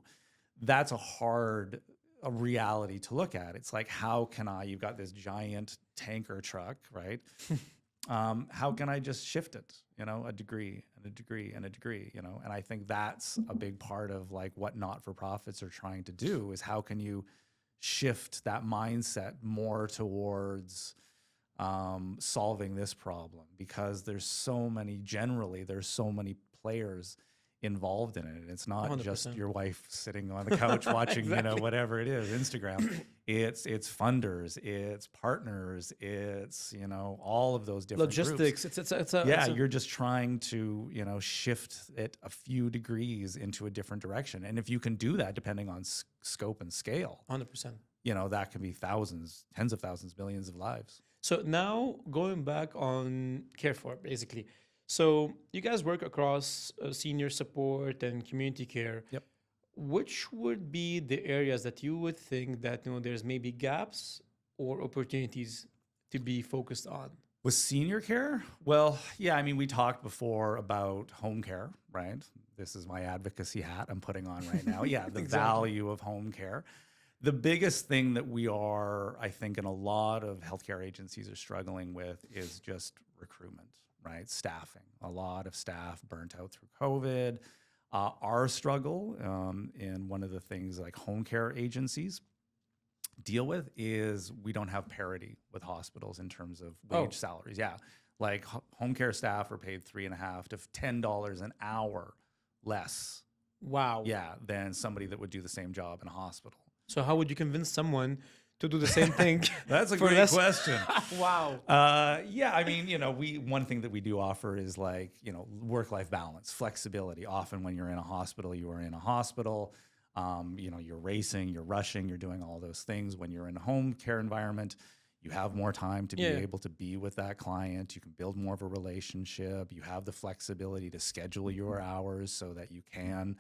That's a hard a reality to look at. It's like, how can you've got this giant tanker truck, right? How can I just shift it, a degree and a degree and a degree, and I think that's a big part of like what not-for-profits are trying to do is how can you shift that mindset more towards solving this problem, because there's so many players involved in it. It's not 100%. just your wife sitting on the couch watching, Exactly. whatever it is, Instagram. It's funders, it's partners, it's, all of those different Logistics. groups. It's You're just trying to, shift it a few degrees into a different direction. And if you can do that, depending on scope and scale, 100%. that can be thousands, tens of thousands, millions of lives. So now going back on CareFOR, basically. So you guys work across senior support and community care. Yep. Which would be the areas that you would think that there's maybe gaps or opportunities to be focused on? With senior care? Well, yeah, I mean, we talked before about home care, right? This is my advocacy hat I'm putting on right now. Yeah, the value of home care. The biggest thing that we are, I think, and a lot of healthcare agencies are struggling with is just recruitment, right? Staffing. A lot of staff burnt out through COVID. Our struggle, and one of the things like home care agencies deal with is we don't have parity with hospitals in terms of wage salaries. Yeah, like home care staff are paid $3.50 to $10 an hour less. Wow. Yeah, than somebody that would do the same job in a hospital. So how would you convince someone to do the same thing? That's a for great less? question. Wow. Yeah, I mean, one thing that we do offer is like, work-life balance, flexibility. Often when you're in a hospital, you are in a hospital. You're racing, you're rushing, you're doing all those things. When you're in a home care environment, you have more time to be able to be with that client. You can build more of a relationship. You have the flexibility to schedule your hours so that you can,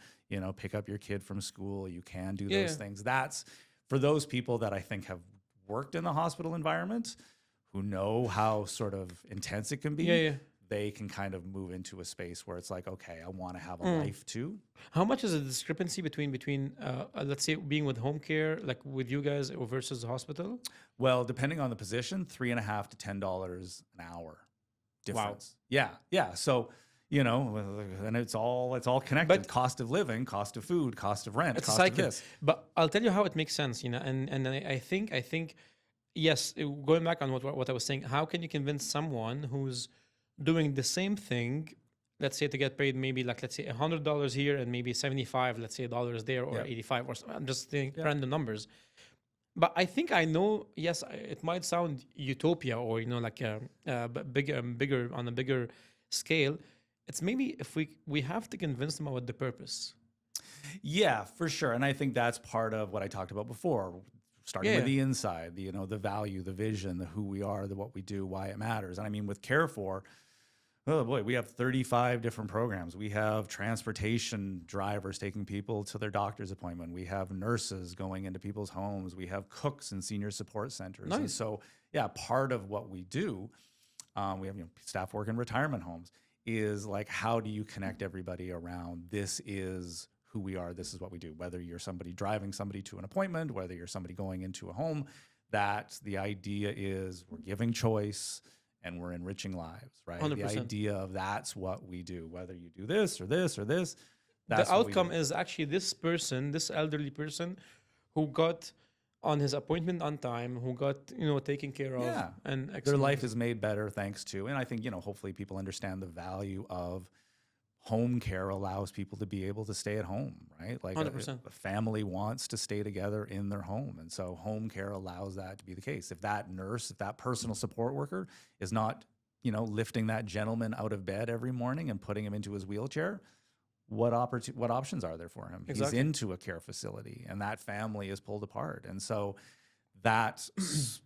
pick up your kid from school. You can do those things. That's for those people that I think have worked in the hospital environment, who know how sort of intense it can be. They can kind of move into a space where it's like, okay, I want to have a life too. How much is the discrepancy between let's say being with home care, like with you guys, versus the hospital? Well, depending on the position, $3.50 to $10 an hour difference. Wow. Yeah. So, and it's all connected. But cost of living, cost of food, cost of rent, it's cost a cycle. of this. But I'll tell you how it makes sense, and I think yes, going back on what I was saying, how can you convince someone who's doing the same thing, let's say to get paid maybe like, let's say $100 here and maybe 75, let's say dollars there, or 85, or I'm just saying random numbers. But I think I know, yes, it might sound utopia or, like bigger on a bigger scale. It's maybe if we have to convince them about the purpose. Yeah, for sure. And I think that's part of what I talked about before, starting with the inside, the value, the vision, the who we are, the what we do, why it matters. And I mean, with CareFOR, oh boy, we have 35 different programs. We have transportation drivers taking people to their doctor's appointment. We have nurses going into people's homes. We have cooks in senior support centers. Nice. And so, yeah, part of what we do, we have staff work in retirement homes, is like, how do you connect everybody around this is who we are, this is what we do. Whether you're somebody driving somebody to an appointment, whether you're somebody going into a home, that the idea is we're giving choice and we're enriching lives, right? 100%. The idea of that's what we do, whether you do this or this or this. The outcome is actually this person, this elderly person who got on his appointment on time, who got, taken care of. Yeah. And their life is made better thanks to, and I think, hopefully people understand the value of home care allows people to be able to stay at home, right? Like 100%. a family wants to stay together in their home. And so home care allows that to be the case. If that nurse, if that personal support worker is not, lifting that gentleman out of bed every morning and putting him into his wheelchair, what options are there for him? Exactly. He's into a care facility and that family is pulled apart. And so that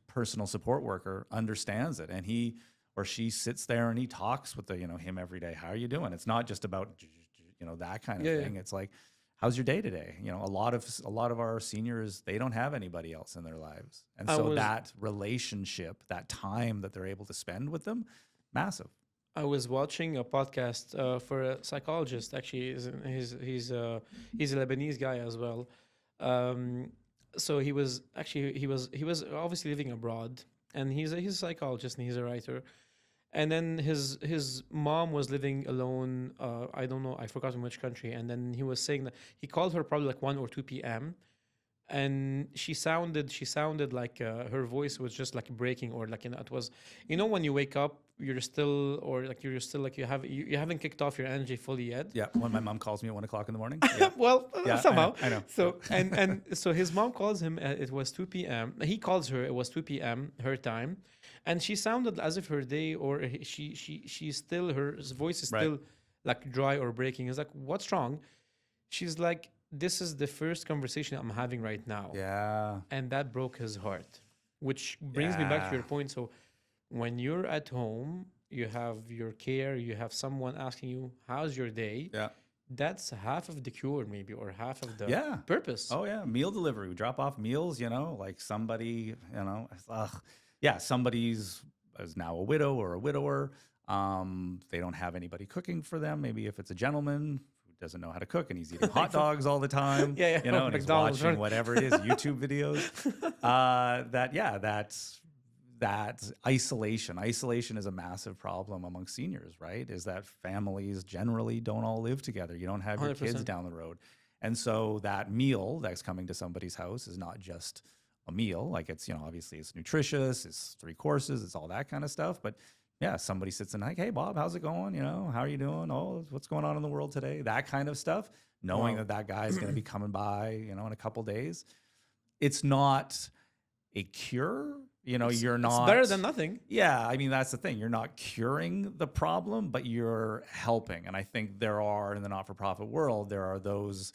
personal support worker understands it, and he or she sits there and he talks with him every day. How are you doing? It's not just about, that kind of thing. It's like, how's your day today? A lot of our seniors, they don't have anybody else in their lives. And so that relationship, that time that they're able to spend with them, massive. I was watching a podcast for a psychologist. Actually, he's a Lebanese guy as well. So he was obviously living abroad, and he's a psychologist and he's a writer. And then his mom was living alone. I don't know, I forgot in which country. And then he was saying that he called her probably like 1 or 2 p.m. and she sounded like her voice was just like breaking, or like, it was, when you wake up, you're still, or like you're still like you haven't kicked off your energy fully yet. Yeah, when my mom calls me at 1 o'clock in the morning. Yeah, Well, yeah, somehow. I know. So and so his mom calls him. It was 2 p.m. He calls her. It was 2 p.m. her time, and she sounded as if her day, or she's still, her voice is Right. still like dry or breaking. He's like, "What's wrong?" She's like, "This is the first conversation I'm having right now," Yeah, and that broke his heart. Which brings me back to yeah, your point. So when you're at home, you have your care. You have someone asking you, "How's your day?" yeah, That's half of the cure, maybe, or half of the yeah. purpose. Oh yeah, meal delivery. We drop off meals. Like somebody. Yeah, somebody's is now a widow or a widower. They don't have anybody cooking for them. Maybe if it's a gentleman who doesn't know how to cook and he's eating hot dogs all the time. Yeah, yeah. And he's McDonald's, watching right? whatever it is, YouTube videos. That's isolation. Isolation is a massive problem among seniors, right? Is that families generally don't all live together. You don't have your kids 100%. down the road. And so that meal that's coming to somebody's house is not just a meal. Like it's, obviously it's nutritious, it's 3 courses, it's all that kind of stuff. But yeah, somebody sits in like, hey, Bob, how's it going? How are you doing? Oh, what's going on in the world today? That kind of stuff. Knowing Wow. that guy is going to be coming by, in a couple days. It's not a cure. You're It's not better than nothing. Yeah, I mean that's the thing. You're not curing the problem, but you're helping. And I think there are in the not-for-profit world, there are those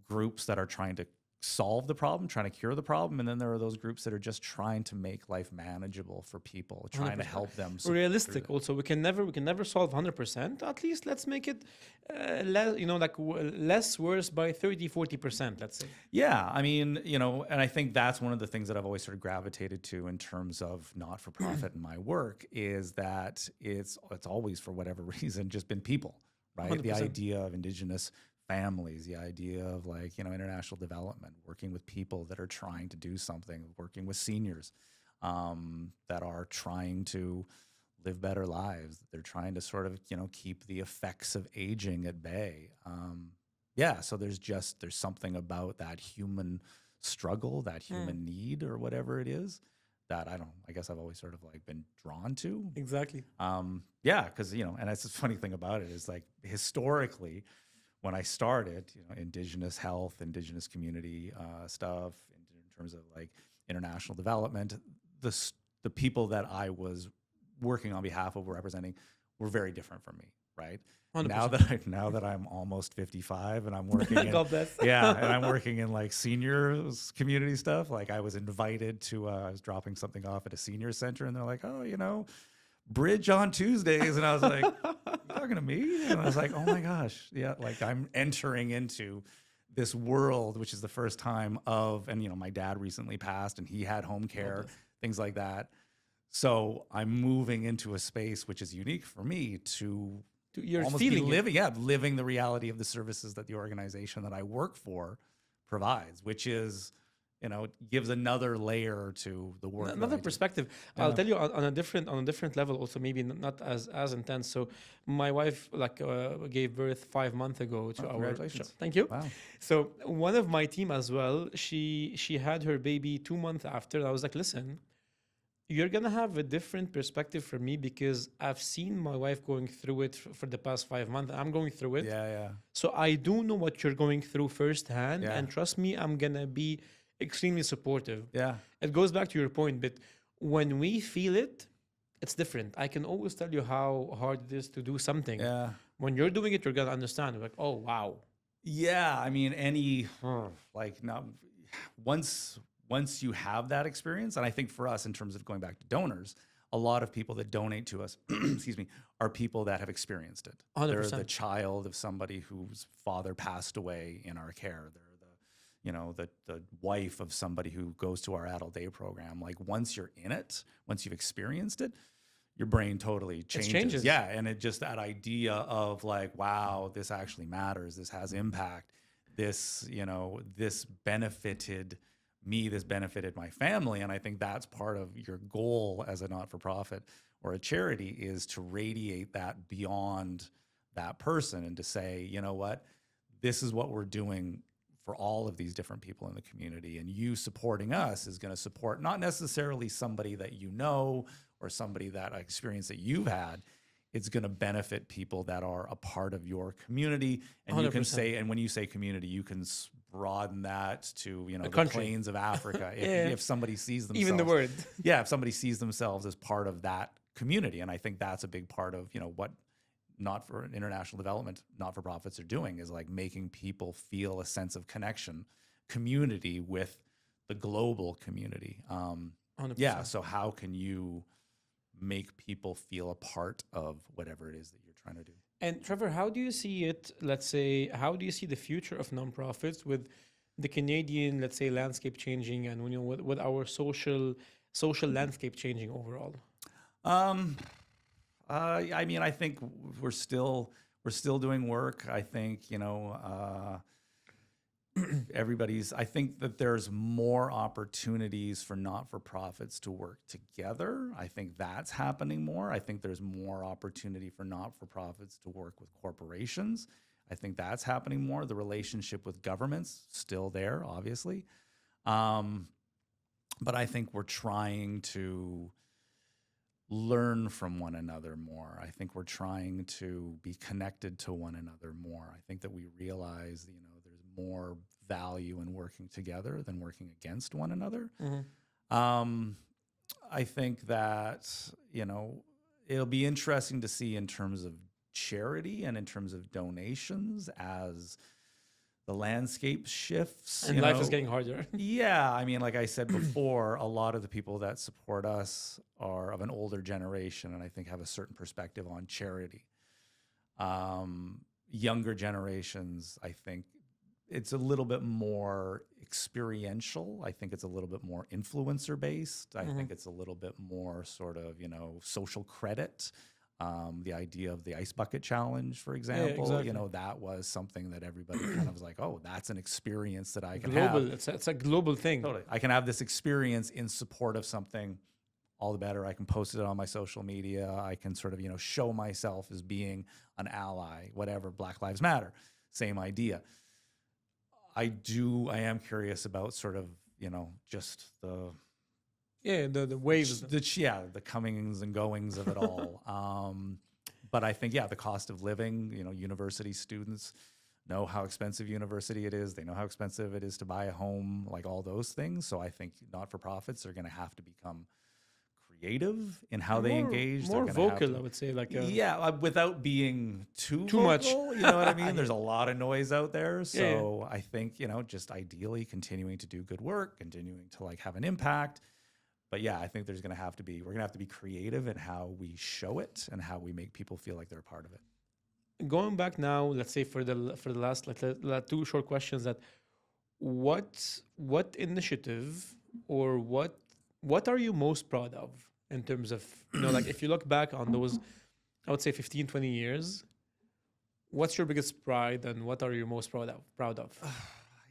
groups that are trying to solve the problem, trying to cure the problem, and then there are those groups that are just trying to make life manageable for people, trying to 100%. help them Realistic. Also, we can never solve 100%. At least let's make it less, less worse by 30-40%. Let's say. Yeah, I mean, and I think that's one of the things that I've always sort of gravitated to in terms of not-for-profit in my work is that it's always, for whatever reason, just been people, right? The 100%. idea of indigenous families, the idea of international development, working with people that are trying to do something, working with seniors that are trying to live better lives. They're trying to sort of, keep the effects of aging at bay. Yeah, so there's something about that human struggle, that human need or whatever it is that I guess I've always sort of been drawn to. Exactly. Yeah, because, and that's the funny thing about it is historically, when I started, Indigenous health, Indigenous community stuff, in terms of international development, the people that I was working on behalf of, representing, were very different from me, right? 100%. Now that I'm almost 55 and I'm working in, God bless. yeah, and I'm working in seniors community stuff. I was invited to, I was dropping something off at a senior center, and they're like, oh, bridge on Tuesdays. And I was like, you talking to me? And I was like, oh my gosh. Yeah. I'm entering into this world, which is the first time and my dad recently passed and he had home care, things like that. So I'm moving into a space which is unique for me to You're almost feeling be it. living the reality of the services that the organization that I work for provides, which is, gives another layer to the work. Another perspective. I'll tell you on a different level. Also, maybe not as intense. So, my wife gave birth 5 months ago to our. Congratulations. Thank you. Wow. So one of my team as well. She had her baby 2 months after. I was like, listen, you're gonna have a different perspective from me because I've seen my wife going through it for the past 5 months. I'm going through it. Yeah. Yeah. So I do know what you're going through firsthand, Yeah. and trust me, I'm gonna be extremely supportive. Yeah. It goes back to your point, but when we feel it, it's different. I can always tell you how hard it is to do something. Yeah. When you're doing it, you're gonna understand. You're like, oh wow. Yeah, I mean, not once you have that experience, and I think for us, in terms of going back to donors, a lot of people that donate to us, excuse me, are people that have experienced it. 100%. They're the child of somebody whose father passed away in our care. They're the wife of somebody who goes to our adult day program. Once you're in it, once you've experienced it, your brain totally changes. Yeah, and it just that idea of wow, this actually matters. This has impact. This, this benefited me, this benefited my family. And I think that's part of your goal as a not-for-profit or a charity, is to radiate that beyond that person and to say, you know what, this is what we're doing for all of these different people in the community. And you supporting us is going to support not necessarily somebody that you know or somebody that experience that you've had. It's going to benefit people that are a part of your community. And you can 100%. say, and when you say community, you can broaden that to, you know, the country. plains of Africa. Yeah. If somebody sees themselves, Even the word. yeah, if somebody sees themselves as part of that community. And I think that's a big part of, you know, what not for international development, not-for-profits are doing, is like making people feel a sense of connection, community with the global community. 100%. Yeah. So how can you make people feel a part of whatever it is that you're trying to do? And Trevor, how do you see it? Let's say, how do you see the future of nonprofits with the Canadian, let's say, landscape changing, and you know, with our social landscape changing overall? I mean, I think we're still doing work. I think, you know, I think that there's more opportunities for not-for-profits to work together. I think that's happening more. I think there's more opportunity for not-for-profits to work with corporations. I think that's happening more. The relationship with government's still there, obviously. But I think we're trying to learn from one another more. I think we're trying to be connected to one another more. I think that we realize, you know, there's more value in working together than working against one another. I think that, you know, it'll be interesting to see in terms of charity and in terms of donations as the landscape shifts. And life is getting harder. Yeah. I mean, like I said before, a lot of the people that support us are of an older generation and I think have a certain perspective on charity. Younger generations, I think it's a little bit more experiential. I think it's a little bit more influencer based. I think it's a little bit more sort of, you know, social credit. The idea of the ice bucket challenge, for example, exactly. you know, that was something that everybody kind of was like, oh, that's an experience that I can Global. have. It's a global thing. Totally. I can have this experience in support of something. All the better. I can post it on my social media. I can sort of, you know, show myself as being an ally, whatever. Black Lives Matter, same idea. I am curious about sort of, you know, just the waves. The comings and goings of it all. But I think, the cost of living, you know, university students know how expensive university it is. They know how expensive it is to buy a home, like all those things. So I think not-for-profits are going to have to become creative in how they engage. More vocal, I would say. Without being too much. vocal, you know what I mean? There's a lot of noise out there. So I think, you know, just ideally continuing to do good work, continuing to like have an impact. But I think we're going to have to be creative in how we show it and how we make people feel like they're a part of it. Going back now, let's say for the last two short questions, that what initiative or what are you most proud of in terms of, you know, like if you look back on those, I would say 15, 20 years, what's your biggest pride and what are you most proud of?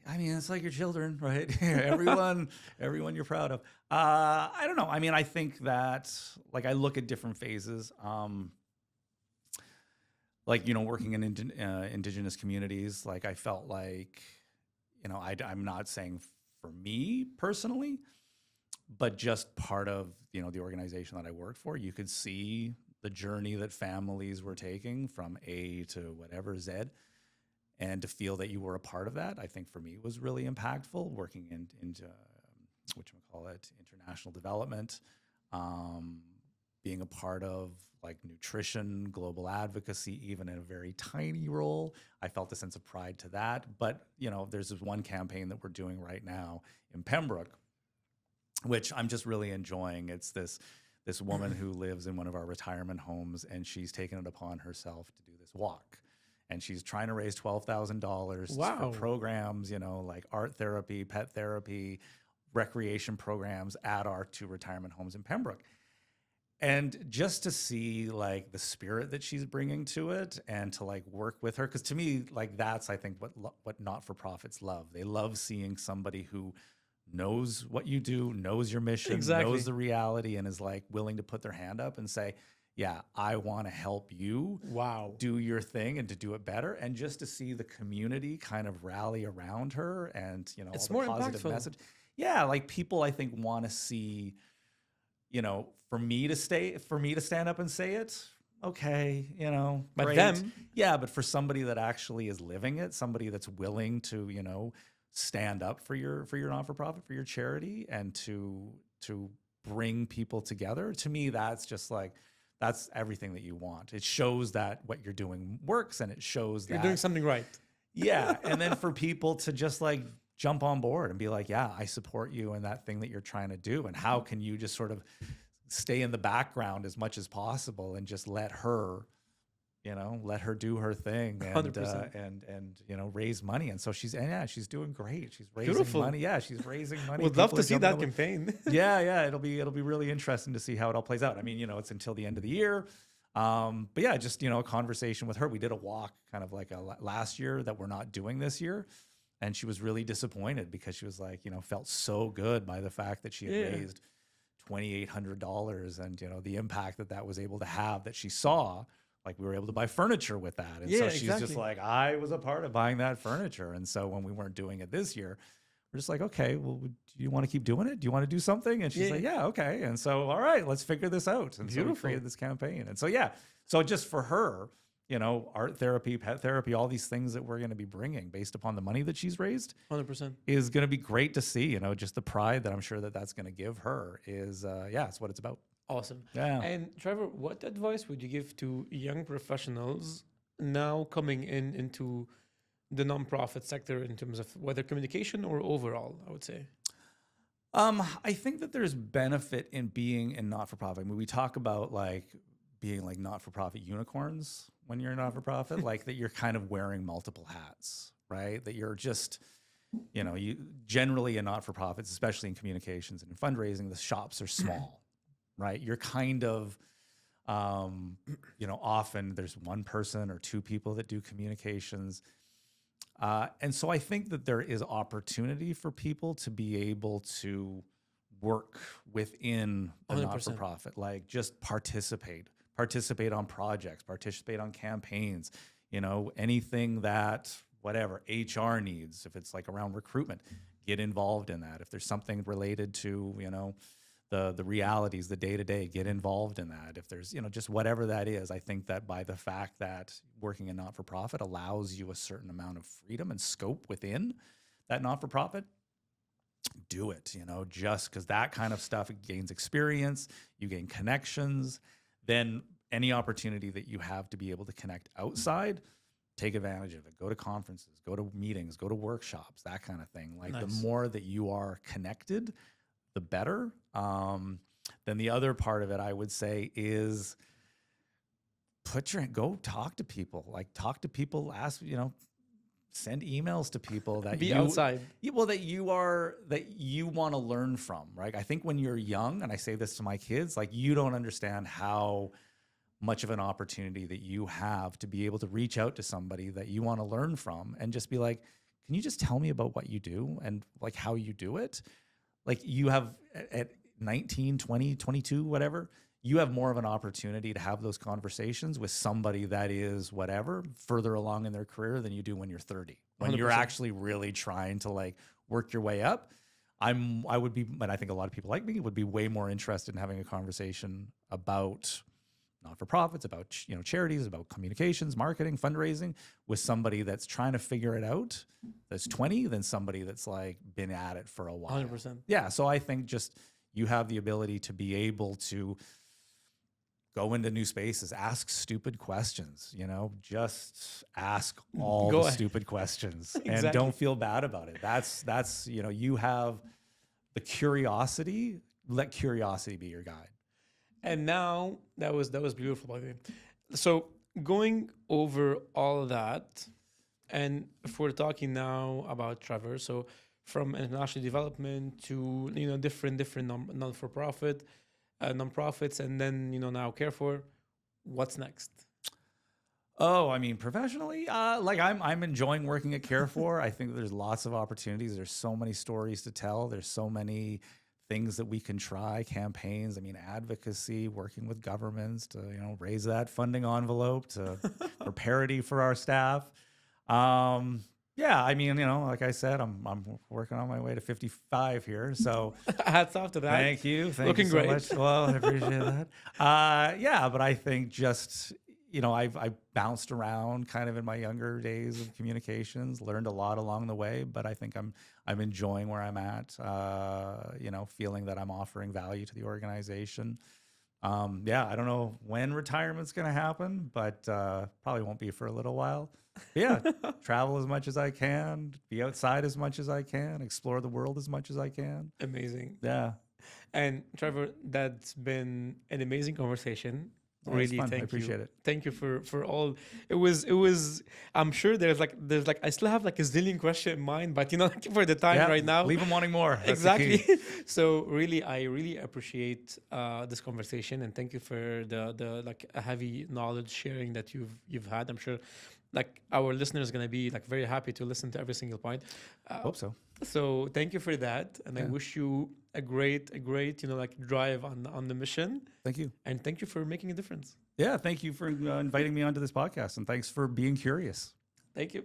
I mean, it's like your children, right? everyone you're proud of. I don't know. I mean, I think that like I look at different phases. Like, you know, working in indigenous communities, like I felt like, you know, I'm not saying for me personally, but just part of, you know, the organization that I worked for, you could see the journey that families were taking from A to whatever Z. And to feel that you were a part of that, I think for me was really impactful. Working into international development, being a part of like nutrition, global advocacy, even in a very tiny role, I felt a sense of pride to that. But you know, there's this one campaign that we're doing right now in Pembroke, which I'm just really enjoying. It's this woman who lives in one of our retirement homes, and she's taken it upon herself to do this walk. And she's trying to raise $12,000 for programs, you know, like art therapy, pet therapy, recreation programs at our 2 retirement homes in Pembroke. And just to see like the spirit that she's bringing to it and to like work with her, because to me, like that's, I think what not-for-profits love. They love seeing somebody who knows what you do, knows your mission, Exactly. knows the reality, and is like willing to put their hand up and say, yeah, I want to help you Wow. do your thing and to do it better. And just to see the community kind of rally around her and, you know, It's all the more positive impactful. message. Yeah. Like people, I think, want to see, you know, for me to stand up and say it. Okay. You know, But great. them, Yeah. But for somebody that actually is living it, somebody that's willing to, you know, stand up for your not-for-profit, for your charity, and to bring people together, to me, that's just like, that's everything that you want. It shows that what you're doing works, and it shows you're that doing something right. yeah. And then for people to just like jump on board and be like, yeah, I support you in that thing that you're trying to do. And how can you just sort of stay in the background as much as possible and just let her, you know, let her do her thing and 100%. and you know, raise money. And so she's doing great. She's raising Beautiful. money. Yeah, she's raising money. Would love People to are see jumping that on board. campaign. Yeah, it'll be really interesting to see how it all plays out. I mean, you know, it's until the end of the year. But yeah, just, you know, a conversation with her. We did a walk kind of like last year that we're not doing this year. And she was really disappointed because she was like, you know, felt so good by the fact that she had raised $2,800 and, you know, the impact that was able to have, that she saw, like we were able to buy furniture with that. And so she's just like, I was a part of buying that furniture. And so when we weren't doing it this year, we're just like, okay, well, do you want to keep doing it? Do you want to do something? And she's like, yeah, okay. And so, all right, let's figure this out. And so we created this campaign. And so, yeah, so just for her, you know, art therapy, pet therapy, all these things that we're going to be bringing based upon the money that she's raised 100%. is going to be great to see. You know, just the pride that I'm sure that's going to give her is, yeah, it's what it's about. Awesome. Yeah. And Trevor, what advice would you give to young professionals now coming into the nonprofit sector in terms of whether communication or overall, I would say? I think that there's benefit in being in not-for-profit. I mean, we talk about like being like not-for-profit unicorns when you're not-for-profit, like that you're kind of wearing multiple hats, right? That you're just, you know, you generally in not-for-profits, especially in communications and in fundraising, the shops are small, right? You're kind of, you know, often there's one person or two people that do communications. And so I think that there is opportunity for people to be able to work within the 100%. not-for-profit, like just participate on projects, participate on campaigns, you know, anything that whatever HR needs, if it's like around recruitment, get involved in that. If there's something related to, you know, the realities, the day-to-day, get involved in that. If there's, you know, just whatever that is, I think that by the fact that working in not-for-profit allows you a certain amount of freedom and scope within that not-for-profit, do it, you know, just because that kind of stuff, it gains experience, you gain connections, then any opportunity that you have to be able to connect outside, take advantage of it. Go to conferences, go to meetings, go to workshops, that kind of thing. Like the more that you are connected, the better. Then the other part of it, I would say, is go talk to people. Like talk to people, ask, you know, send emails to people that be outside. Well, that you want to learn from, right? I think when you're young, and I say this to my kids, like you don't understand how much of an opportunity that you have to be able to reach out to somebody that you want to learn from and just be like, can you just tell me about what you do and like how you do it? Like you have at 19, 20, 22, whatever, you have more of an opportunity to have those conversations with somebody that is whatever further along in their career than you do when you're 30, when 100%. you're actually really trying to like work your way up. I would be, and I think a lot of people like me would be way more interested in having a conversation about not-for-profits, about, you know, charities, about communications, marketing, fundraising with somebody that's trying to figure it out, that's 20, than somebody that's like been at it for a while. 100%. Yeah. So I think just you have the ability to be able to go into new spaces, ask stupid questions, you know, just ask all the stupid questions and don't feel bad about it. That's, you know, you have the curiosity, let curiosity be your guide. And now that was beautiful, by the way. So going over all of that, and if we're talking now about Trevor, so from international development to, you know, different non-for-profit, nonprofits, and then, you know, now CareFOR, what's next? Oh, I mean, professionally, like I'm enjoying working at CareFOR. I think there's lots of opportunities. There's so many stories to tell. There's so many things that we can try, campaigns. I mean, advocacy, working with governments to, raise that funding envelope to for parity for our staff. Yeah, I mean, like I said, I'm working on my way to 55 here. So Hats off to that. thank you. Thank Looking you so great. much. Well, I appreciate that. Yeah, but I think just, I bounced around kind of in my younger days of communications, learned a lot along the way, but I think I'm enjoying where I'm at, feeling that I'm offering value to the organization. Yeah, I don't know when retirement's going to happen, but probably won't be for a little while. Yeah, travel as much as I can, be outside as much as I can, explore the world as much as I can. Amazing. Yeah. And Trevor, that's been an amazing conversation. Yeah, it's Really, fun. I thank you. appreciate it. Thank you for all. It was. I'm sure there's like I still have like a zillion question in mind, but like for the time Yeah, right now, leave them wanting more. That's the exactly. key. So really, I really appreciate this conversation, and thank you for the like a heavy knowledge sharing that you've had. I'm sure like our listeners going to be like very happy to listen to every single point. Hope so. So thank you for that, and I Yeah. wish you a great like drive on the mission, Thank you. and thank you for making a difference. Yeah, thank you for inviting me onto this podcast, and thanks for being curious. Thank you.